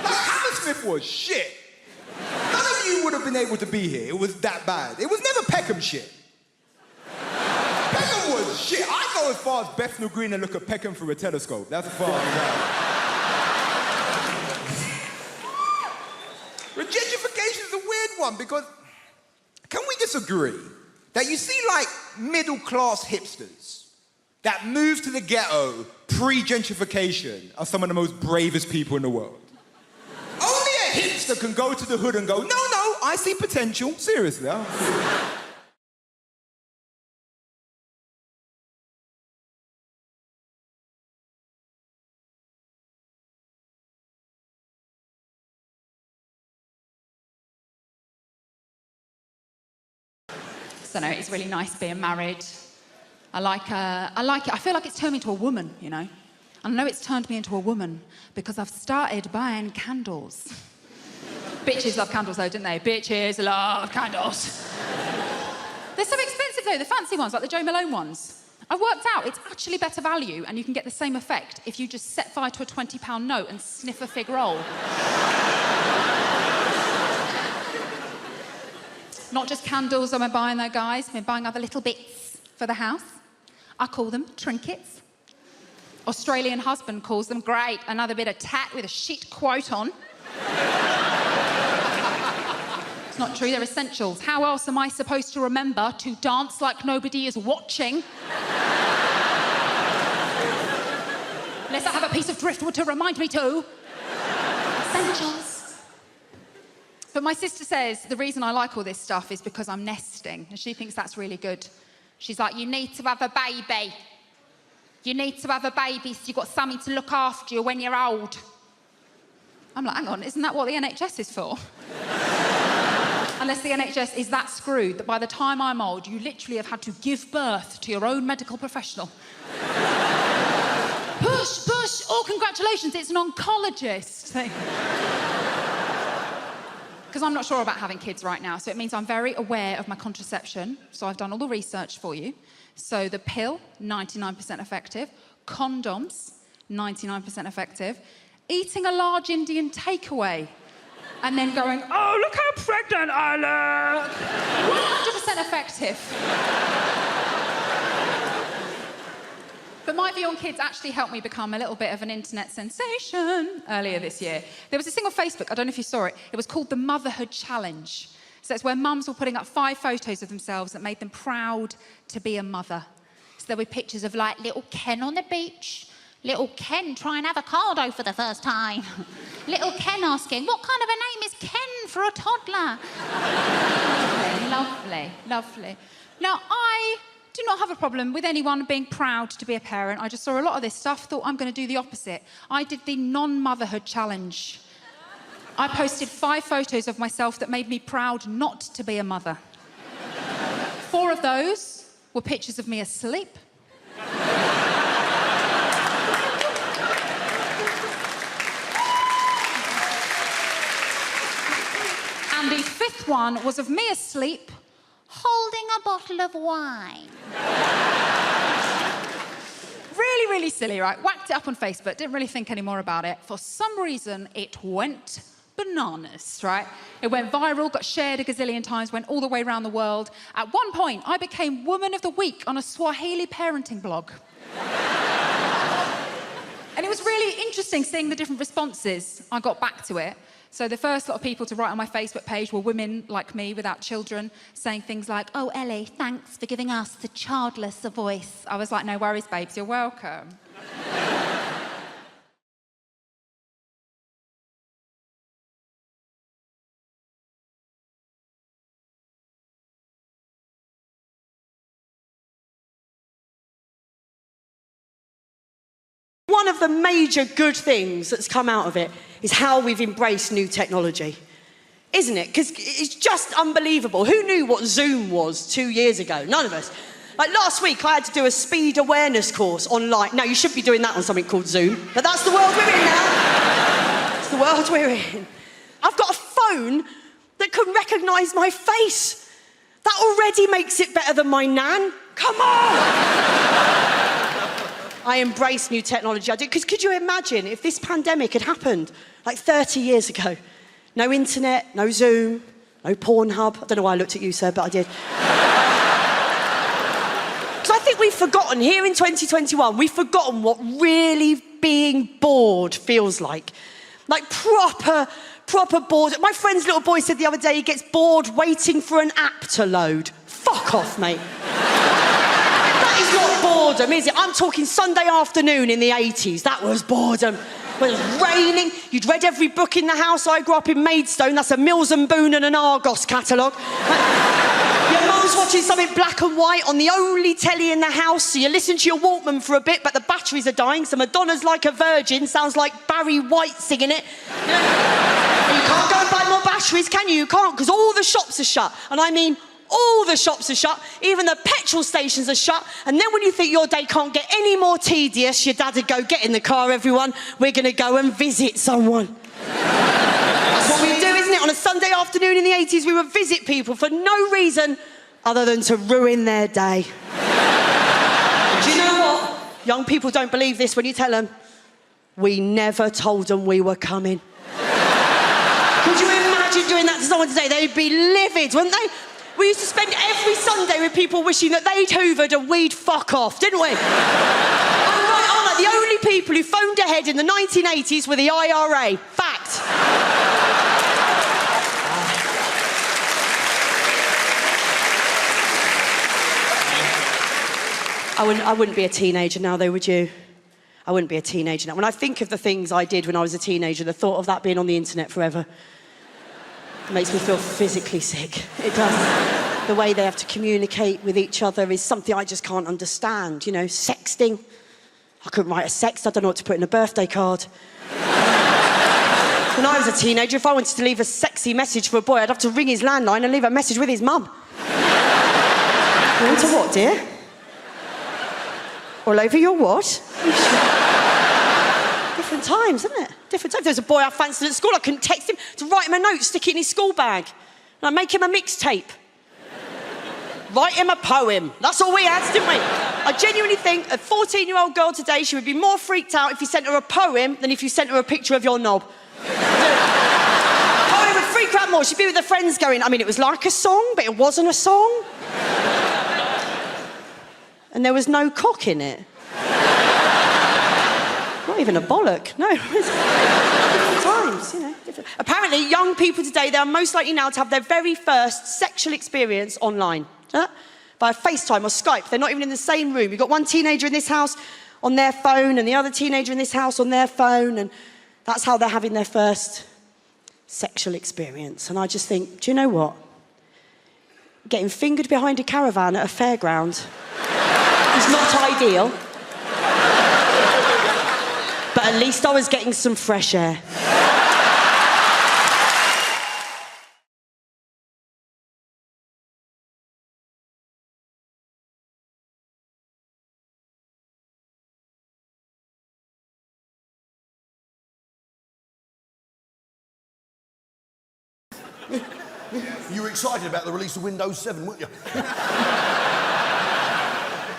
Like, Hammersmith was shit. None of you would have been able to be here. It was that bad. It was never Peckham shit. Peckham was shit. I go as far as Bethnal Green and look at Peckham through a telescope. That's as far as I But gentrification is a weird one because can we disagree that you see like middle-class hipsters that moved to the ghetto pre-gentrification are some of the most bravest people in the world? Only a hipster can go to the hood and go, no, I see potential. Seriously. So no, it's really nice being married. I like it. I feel like it's turned me into a woman, you know. I know it's turned me into a woman because I've started buying candles. Bitches love candles though, don't they? Bitches love candles. They're so expensive though, the fancy ones, like the Joe Malone ones. I've worked out it's actually better value and you can get the same effect if you just set fire to a £20 note and sniff a fig roll. Not just candles am I buying though, guys. I've been buying other little bits for the house. I call them trinkets. Australian husband calls them great. Another bit of tat with a shit quote on. It's not true, they're essentials. How else am I supposed to remember to dance like nobody is watching? Unless I have a piece of driftwood to remind me to. Essentials. But my sister says the reason I like all this stuff is because I'm nesting, and she thinks that's really good. She's like, you need to have a baby. You need to have a baby so you've got something to look after you when you're old. I'm like, hang on, isn't that what the NHS is for? Unless the NHS is that screwed that by the time I'm old, you literally have had to give birth to your own medical professional. Push, push, oh, congratulations, it's an oncologist thing. Because I'm not sure about having kids right now, so it means I'm very aware of my contraception. So I've done all the research for you. So the pill, 99% effective. Condoms, 99% effective. Eating a large Indian takeaway. And then going, oh, look how pregnant I look. 100% effective. But my view on kids actually helped me become a little bit of an internet sensation earlier this year. There was this thing on Facebook, I don't know if you saw it, it was called the Motherhood Challenge. So it's where mums were putting up 5 photos of themselves that made them proud to be a mother. So there were pictures of like little Ken on the beach, little Ken trying avocado for the first time, little Ken asking, what kind of a name is Ken for a toddler? Lovely, lovely, lovely. Now, I do not have a problem with anyone being proud to be a parent. I just saw a lot of this stuff, thought I'm going to do the opposite. I did the non-motherhood challenge. I posted 5 photos of myself that made me proud not to be a mother. 4 of those were pictures of me asleep. And the 5th one was of me asleep, holding a bottle of wine. Really, really silly, right? Whacked it up on Facebook, didn't really think any more about it. For some reason, it went bananas, right? It went viral, got shared a gazillion times, went all the way around the world. At one point, I became Woman of the Week on a Swahili parenting blog. And it was really interesting seeing the different responses I got back to it. So the first lot of people to write on my Facebook page were women like me without children, saying things like, oh, Ellie, thanks for giving us, the childless, a voice. I was like, no worries, babes, you're welcome. One of the major good things that's come out of it is how we've embraced new technology, isn't it? Because it's just unbelievable. Who knew what Zoom was 2 years ago? None of us. Like last week, I had to do a speed awareness course online. Now, you should be doing that on something called Zoom, but that's the world we're in now. It's the world we're in. I've got a phone that can recognise my face. That already makes it better than my nan. Come on! I embrace new technology. I do, because could you imagine if this pandemic had happened like 30 years ago? No internet, no Zoom, no Pornhub. I don't know why I looked at you, sir, but I did. Because I think we've forgotten, here in 2021, we've forgotten what really being bored feels like. Like proper bored. My friend's little boy said the other day he gets bored waiting for an app to load. Fuck off, mate. That is not boredom, is it? I'm talking Sunday afternoon in the 80s. That was boredom. When it was raining, you'd read every book in the house. I grew up in Maidstone. That's a Mills and Boon and an Argos catalogue. Your mum's watching something black and white on the only telly in the house, so you listen to your Walkman for a bit, but the batteries are dying, so Madonna's Like a Virgin sounds like Barry White singing it. You know? You can't go and buy more batteries, can you? You can't, because all the shops are shut. And I mean, all the shops are shut, even the petrol stations are shut, and then when you think your day can't get any more tedious, your dad would go, get in the car, everyone, we're going to go and visit someone. That's what we do, isn't it? On a Sunday afternoon in the 80s, we would visit people for no reason other than to ruin their day. Do you know what? Young people don't believe this when you tell them. We never told them we were coming. Could you imagine doing that to someone today? They'd be livid, wouldn't they? We used to spend every Sunday with people wishing that they'd hoovered and we'd fuck off, didn't we? I'm right, aren't I? The only people who phoned ahead in the 1980s were the IRA. Fact. I wouldn't be a teenager now, though, would you? I wouldn't be a teenager now. When I think of the things I did when I was a teenager, the thought of that being on the internet forever, it makes me feel physically sick. It does. The way they have to communicate with each other is something I just can't understand. You know, sexting. I couldn't write a sext. I don't know what to put in a birthday card. When I was a teenager, if I wanted to leave a sexy message for a boy, I'd have to ring his landline and leave a message with his mum. You want to what, dear? All over your what? Different times, isn't it? Different times. There was a boy I fancied at school. I couldn't text him to write him a note, stick it in his school bag. And I'd make him a mixtape. Write him a poem. That's all we had, didn't we? I genuinely think a 14-year-old girl today, she would be more freaked out if you sent her a poem than if you sent her a picture of your knob. A poem would freak her out more. She'd be with her friends going, I mean, it was like a song, but it wasn't a song. And there was no cock in it. Not even a bollock, no. Different times, you know. Apparently, young people today, they are most likely now to have their very first sexual experience online. Via FaceTime or Skype. They're not even in the same room. You've got one teenager in this house on their phone and the other teenager in this house on their phone, and that's how they're having their first sexual experience. And I just think, do you know what? Getting fingered behind a caravan at a fairground is not ideal. But at least I was getting some fresh air. You were excited about the release of Windows 7, weren't you?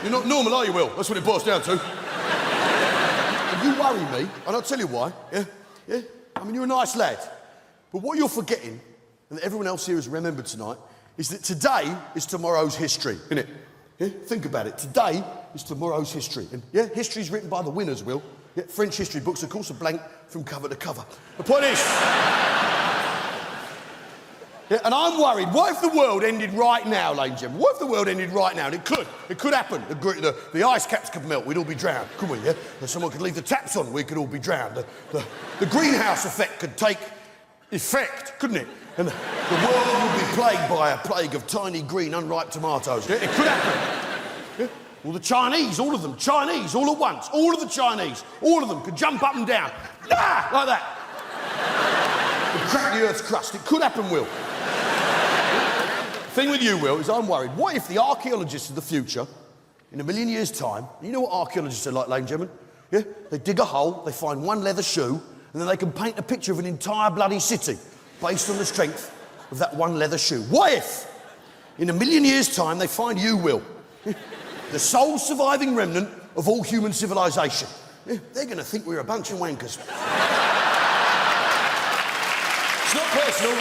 You're not normal, are you, Will? That's what it boils down to. And you worry me, and I'll tell you why, yeah? Yeah? I mean, you're a nice lad. But what you're forgetting, and that everyone else here has remembered tonight, is that today is tomorrow's history, isn't it? Yeah? Think about it. Today is tomorrow's history. And, yeah, history's written by the winners, Will. Yeah? French history books, of course, are blank from cover to cover. The point is... Yeah, and I'm worried, what if the world ended right now, ladies and gentlemen? What if the world ended right now? And it could happen. The ice caps could melt, we'd all be drowned, couldn't we, yeah? And someone could leave the taps on, we could all be drowned. The greenhouse effect could take effect, couldn't it? And the world would be plagued by a plague of tiny green unripe tomatoes. Yeah? It could happen. Yeah? Well, the Chinese, all of them, Chinese, all at once, all of the Chinese, all of them could jump up and down, like that. And crack the Earth's crust. It could happen, Will. The thing with you, Will, is I'm worried. What if the archaeologists of the future in a million years' time, you know what archaeologists are like, ladies and gentlemen? Yeah? They dig a hole, they find one leather shoe, and then they can paint a picture of an entire bloody city based on the strength of that one leather shoe. What if, in a million years' time, they find you, Will, the sole surviving remnant of all human civilization? Yeah, they're going to think we're a bunch of wankers. It's not personal.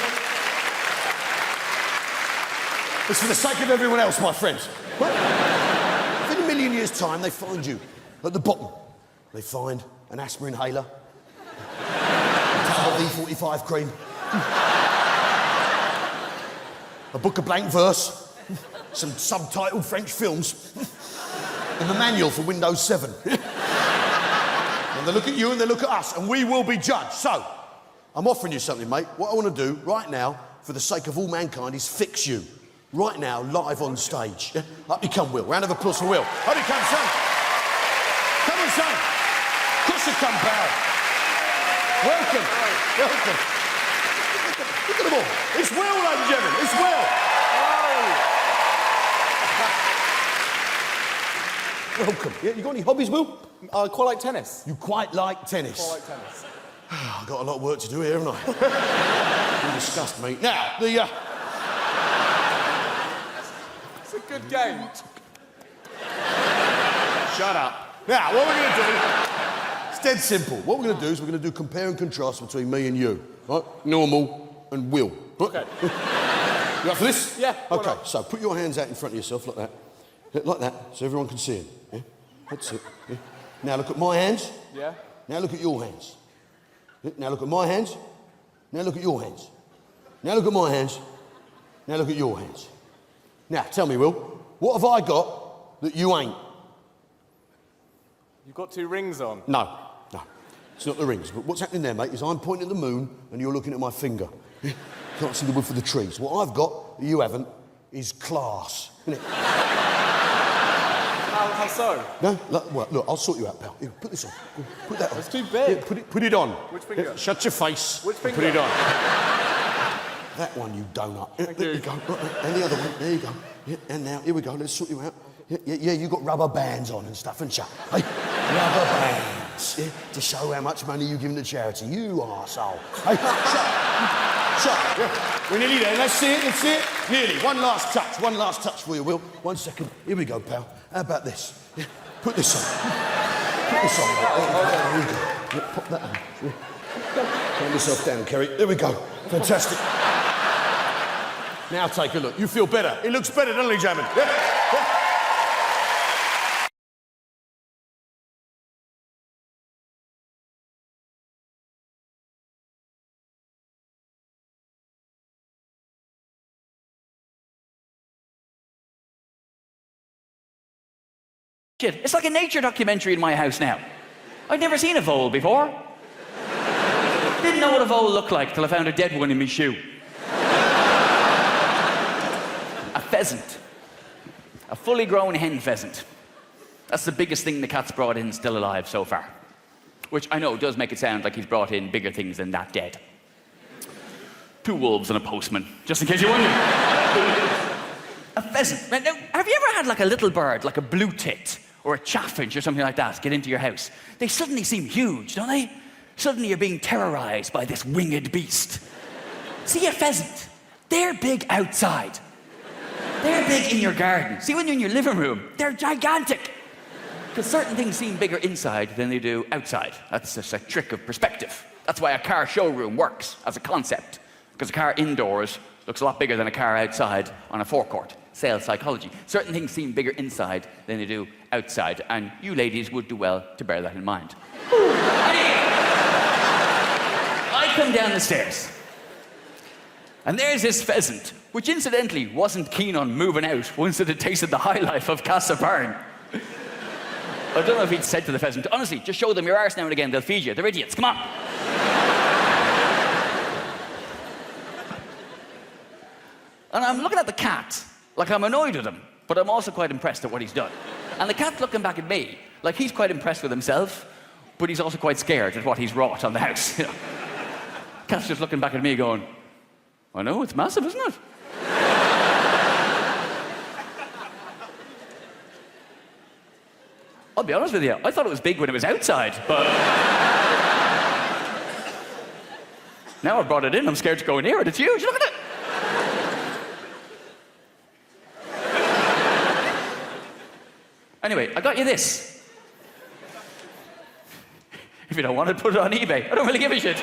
It's for the sake of everyone else, my friends. Well, if in a million years' time they find you at the bottom, they find an asthma inhaler, a tub of E45 cream, a book of blank verse, some subtitled French films, and the manual for Windows 7. And they look at you and they look at us, and we will be judged. So, I'm offering you something, mate. What I want to do right now, for the sake of all mankind, is fix you. Right now, live on stage. Yeah? Up you come, Will. Round of applause for Will. Up you come, son. Come on, son. Of course you come, pal. Welcome. Welcome. Look at them all. It's Will, ladies and gentlemen. It's Will. Welcome. Yeah, you got any hobbies, Will? I quite like tennis. You quite like tennis? Quite like tennis. I've got a lot of work to do here, haven't I? You disgust me. Now, It's a good game. Shut up. Now, what we're going to do, it's dead simple. What we're going to do is we're going to do compare and contrast between me and you. Right? Normal and Will. Okay. You up for this? Yeah. Okay, so put your hands out in front of yourself like that. Yeah, like that, so everyone can see them. Yeah? That's it. Yeah? Now look at my hands. Yeah. Now look at your hands. Yeah? Now look at my hands. Now look at your hands. Now look at my hands. Now look at your hands. Now, tell me, Will, what have I got that you ain't? You've got 2 rings on. No, it's not the rings. But what's happening there, mate, is I'm pointing at the moon and you're looking at my finger. Yeah? Can't see the wood for the trees. What I've got that you haven't is class, isn't it? How so? No, look, I'll sort you out, pal. Here, put this on. Put that on. It's too big. Yeah, put it on. Which finger? Yeah, shut your face. Which finger? Put it on. That one, you donut. There you go. And the other one. There you go. Yeah, and now, here we go. Let's sort you out. Yeah, you got rubber bands on and stuff, haven't you? Hey, rubber bands. Yeah, to show how much money you give to charity. You arsehole. Hey, shut. Yeah. We're nearly there. Let's see it. Nearly. One last touch for you, Will. 1 second. Here we go, pal. How about this? Yeah. Put this on. There you go. Yeah, pop that on. Yeah. Calm yourself down, Kerry. There we go. Fantastic. Now take a look. You feel better. It looks better, doesn't it, gentlemen? Yeah. It's like a nature documentary in my house now. I'd never seen a vole before. Didn't know what a vole looked like till I found a dead one in my shoe. A pheasant. A fully grown hen pheasant. That's the biggest thing the cat's brought in still alive so far. Which I know does make it sound like he's brought in bigger things than that dead. 2 wolves and a postman, just in case you wonder. A pheasant. Now, have you ever had like a little bird, like a blue tit or a chaffinch or something like that, get into your house? They suddenly seem huge, don't they? Suddenly you're being terrorized by this winged beast. See a pheasant? They're big outside. They're big in your garden. See, when you're in your living room, they're gigantic. Because certain things seem bigger inside than they do outside. That's just a trick of perspective. That's why a car showroom works as a concept. Because a car indoors looks a lot bigger than a car outside on a forecourt. Sales psychology. Certain things seem bigger inside than they do outside, and you ladies would do well to bear that in mind. I come down the stairs, and there's this pheasant, which incidentally wasn't keen on moving out once it had tasted the high life of Castlebarn. I don't know if he'd said to the pheasant, honestly, just show them your arse now and again, they'll feed you. They're idiots, come on. And I'm looking at the cat, like I'm annoyed with him, but I'm also quite impressed at what he's done. And the cat's looking back at me, like he's quite impressed with himself, but he's also quite scared at what he's wrought on the house. You know? Cat's just looking back at me going, I know, it's massive, isn't it? I'll be honest with you, I thought it was big when it was outside, but... Now I brought it in, I'm scared to go near it. It's huge, look at it! Anyway, I got you this. If you don't want it, put it on eBay. I don't really give a shit.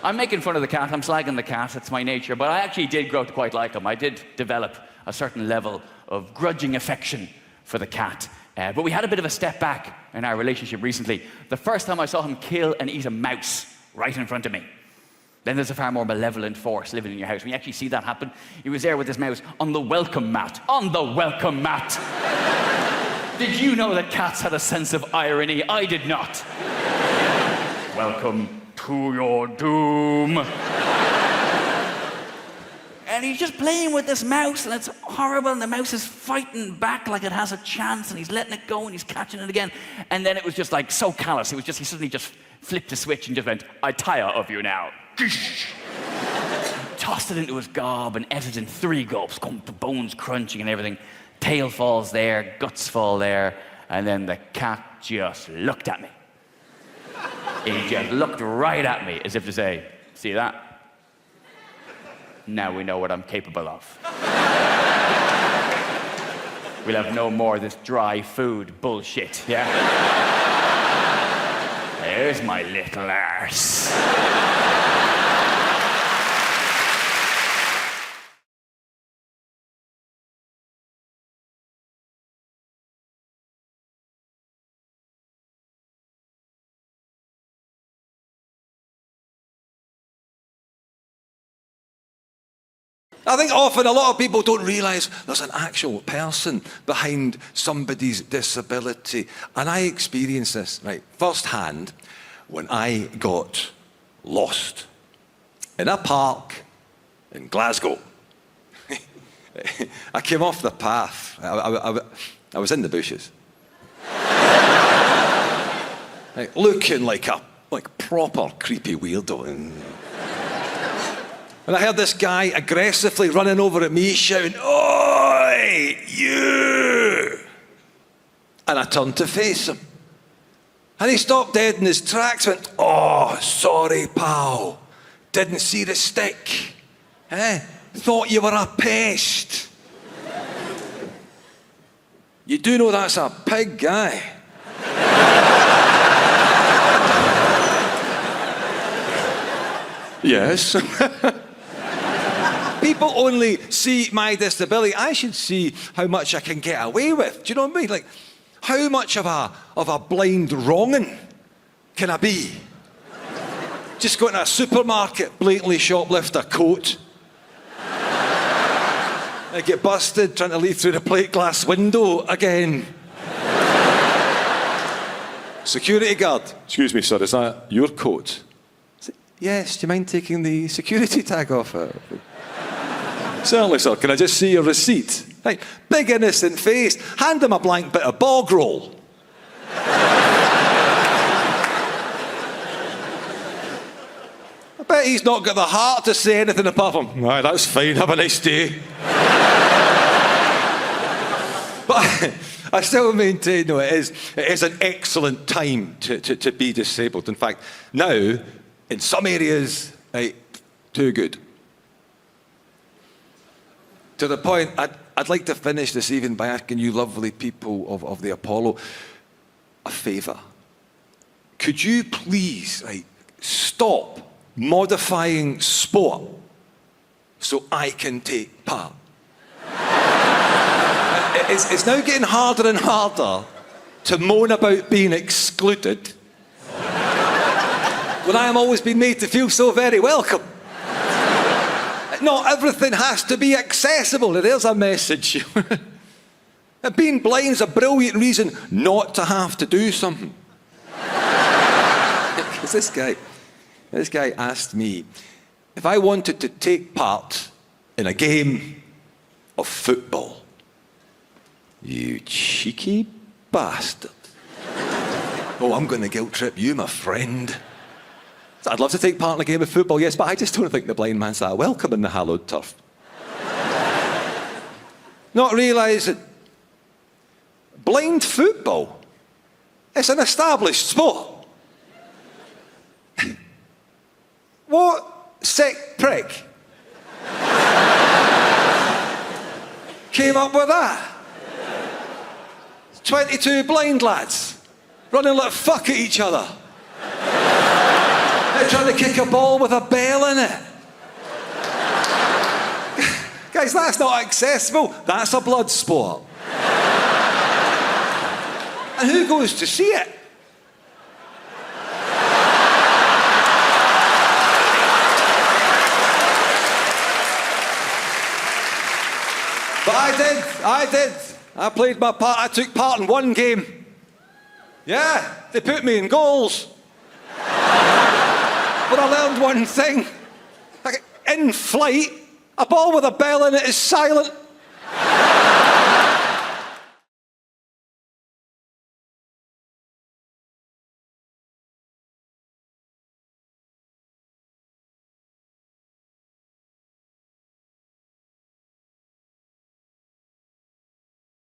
I'm making fun of the cat, I'm slagging the cat, it's my nature, but I actually did grow to quite like him. I did develop a certain level of grudging affection for the cat. But we had a bit of a step back in our relationship recently. The first time I saw him kill and eat a mouse right in front of me. Then there's a far more malevolent force living in your house. When you actually see that happen, he was there with his mouse on the welcome mat. On the welcome mat! Did you know that cats had a sense of irony? I did not. Welcome to your doom. And he's just playing with this mouse, and it's horrible, and the mouse is fighting back like it has a chance, and he's letting it go, and he's catching it again. And then it was just like so callous. He suddenly just flipped a switch and just went, I tire of you now. Tossed it into his gob and ate it in 3 gulps, the bones crunching and everything. Tail falls there, guts fall there, and then the cat just looked at me. He just looked right at me as if to say, see that? Now we know what I'm capable of. We'll have no more of this dry food bullshit, yeah? There's my little arse. I think often a lot of people don't realise there's an actual person behind somebody's disability. And I experienced this, right, firsthand when I got lost in a park in Glasgow. I came off the path. I was in the bushes. Right, looking like a proper creepy weirdo. And I heard this guy aggressively running over at me, shouting, "Oi, you!" And I turned to face him. And he stopped dead in his tracks, went, "Oh, sorry, pal. Didn't see the stick. Thought you were a pest." You do know that's a pig guy. Yes. People only see my disability. I should see how much I can get away with. Do you know what I mean? Like, how much of a blind wronging can I be? Just go into a supermarket, blatantly shoplift a coat. I get busted trying to leave through the plate glass window again. Security guard. "Excuse me, sir, is that your coat?" "Yes, do you mind taking the security tag off it?" "Certainly, sir. Can I just see your receipt?" Right, big innocent face. Hand him a blank bit of bog roll. I bet he's not got the heart to say anything apart from, "Right, that's fine, have a nice day." But I still maintain, no, it is an excellent time to be disabled. In fact, now, in some areas, too good. To the point, I'd like to finish this evening by asking you lovely people of the Apollo a favour. Could you please stop modifying sport so I can take part? It's now getting harder and harder to moan about being excluded when I am always being made to feel so very welcome. Not everything has to be accessible. There's a message. Being blind is a brilliant reason not to have to do something. Because this guy asked me if I wanted to take part in a game of football. You cheeky bastard. Oh, I'm going to guilt trip you, my friend. I'd love to take part in a game of football, yes, but I just don't think the blind man's that welcome in the hallowed turf. Not realising Blind football? It's an established sport. What sick prick came up with that? 22 blind lads running like fuck at each other. They're trying to kick a ball with a bell in it. Guys, that's not accessible. That's a blood sport. And who goes to see it? But I did. I played my part. I took part in one game. Yeah, they put me in goals. But I learned one thing. In flight, a ball with a bell in it is silent.